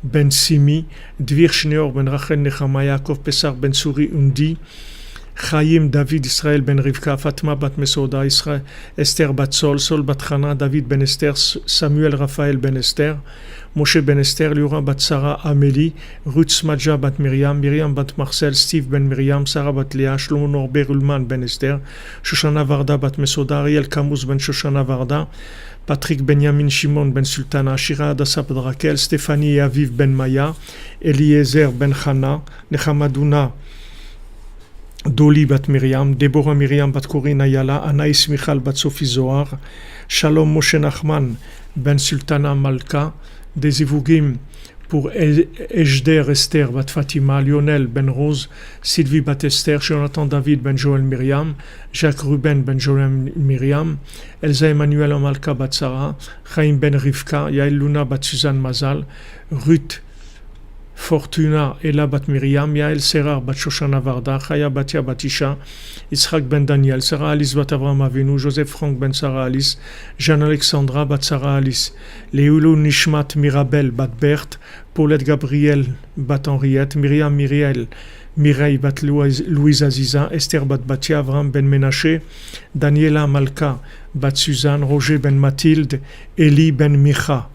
[SPEAKER 2] ben Simi, Dvir Shneor ben Rachel Nechama, Yaakov Pesar ben Suri Undi, Chaim David Israël ben Rivka, Fatma bat Mesoda, Israël, Esther bat Sol bat Chana, David ben Esther, Samuel Raphaël ben Esther, Moshe ben Esther, Liora bat Sarah Amélie, Ruth Smadja bat Myriam, Myriam bat Marcel, Steve ben Myriam, Sarah bat Léa, Shlomo Norbert Ulman ben Esther, Shoshana Varda bat Mesoda, Ariel Camus ben Shoshana Varda, Patrick Benjamin Shimon ben Sultana, Shira Adassa ben Raquel, Stéphanie et Aviv ben Maya, Eliezer ben Chana, Nechamadouna Doli bat Myriam, Deborah Myriam bat Corinne Ayala, Anaïs Michal bat Sophie Zohar, Shalom Moshe Nachman ben Sultana Malka, des Ivougim pour Ejder Esther bat Fatima, Lionel ben Rose, Sylvie bat Esther, Jonathan David ben Joël Myriam, Jacques Ruben ben Joël Myriam, Elsa Emmanuel Malka bat Sarah, Chaim ben Rivka, Yael Luna bat Suzanne Mazal, Ruth Fortuna Ella bat Myriam, Yael Serar bat Shoshana Varda, Chaya Batia bat Isha, Yitzhak ben Daniel, Sarah Alice bat Avraham Avinu, Joseph Frank ben Sarah Alice, Jeanne Alexandra bat Sarah Alice, Leulu Nishmat Mirabel bat Berthe, Paulette Gabriel bat Henriette, Myriam Mireille bat Louise Aziza, Esther bat Batia, Avraham ben Menaché, Daniela Malka bat Suzanne, Roger ben Mathilde, Eli ben Micha.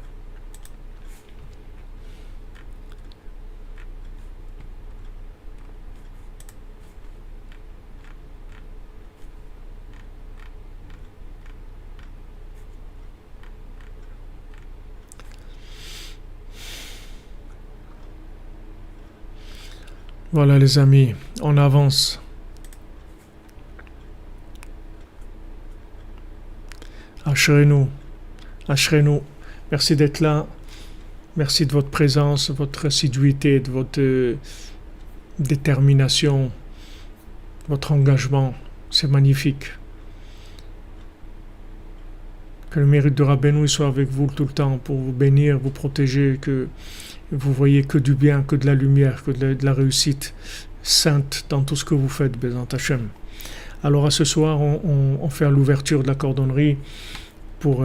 [SPEAKER 2] Voilà les amis, on avance. Ashrenu, Ashrenu, merci d'être là. Merci de votre présence, votre assiduité, de votre détermination, votre engagement. C'est magnifique. Que le mérite de Rabbeinu soit avec vous tout le temps pour vous bénir, vous protéger, que vous voyez que du bien, que de la lumière, que de la réussite sainte dans tout ce que vous faites, Bézant Hachem. Alors à ce soir, on fait l'ouverture de la cordonnerie pour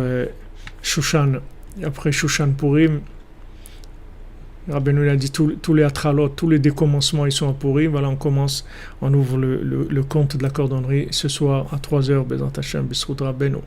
[SPEAKER 2] Shushan. Après Shushan Purim, Rabbeinu a dit tous les atralot, tous les décommencements, ils sont à Purim. Voilà, on ouvre le compte de la cordonnerie ce soir à 3h, Bézant Hachem, Bisrout Rabbeinu.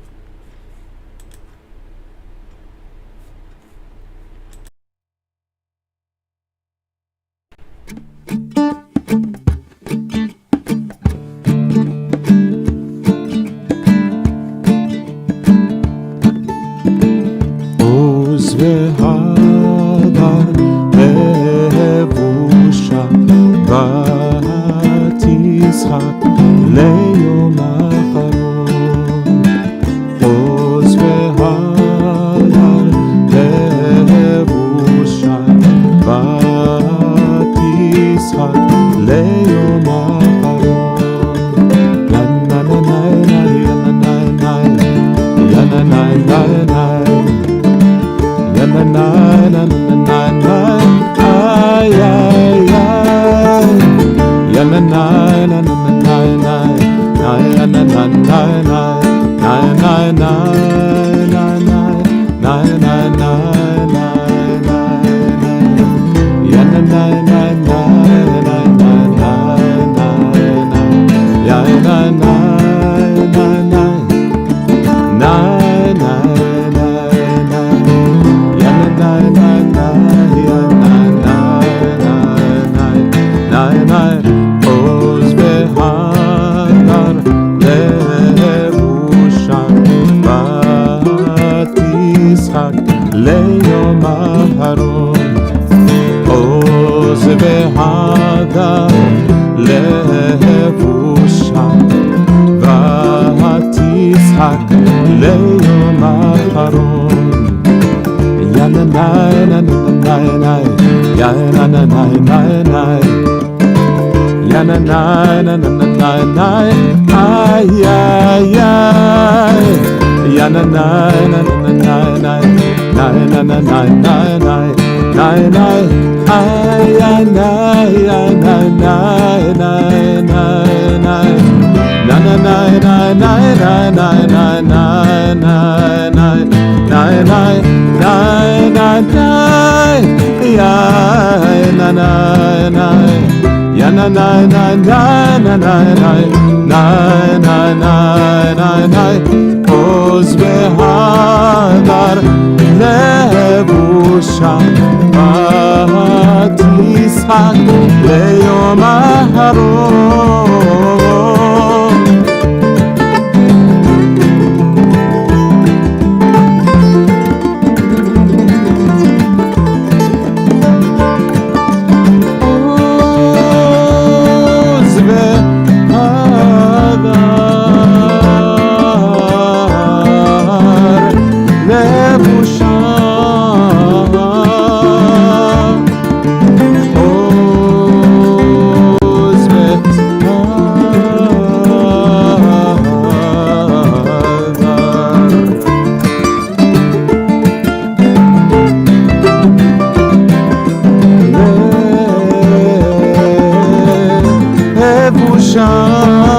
[SPEAKER 1] Shine.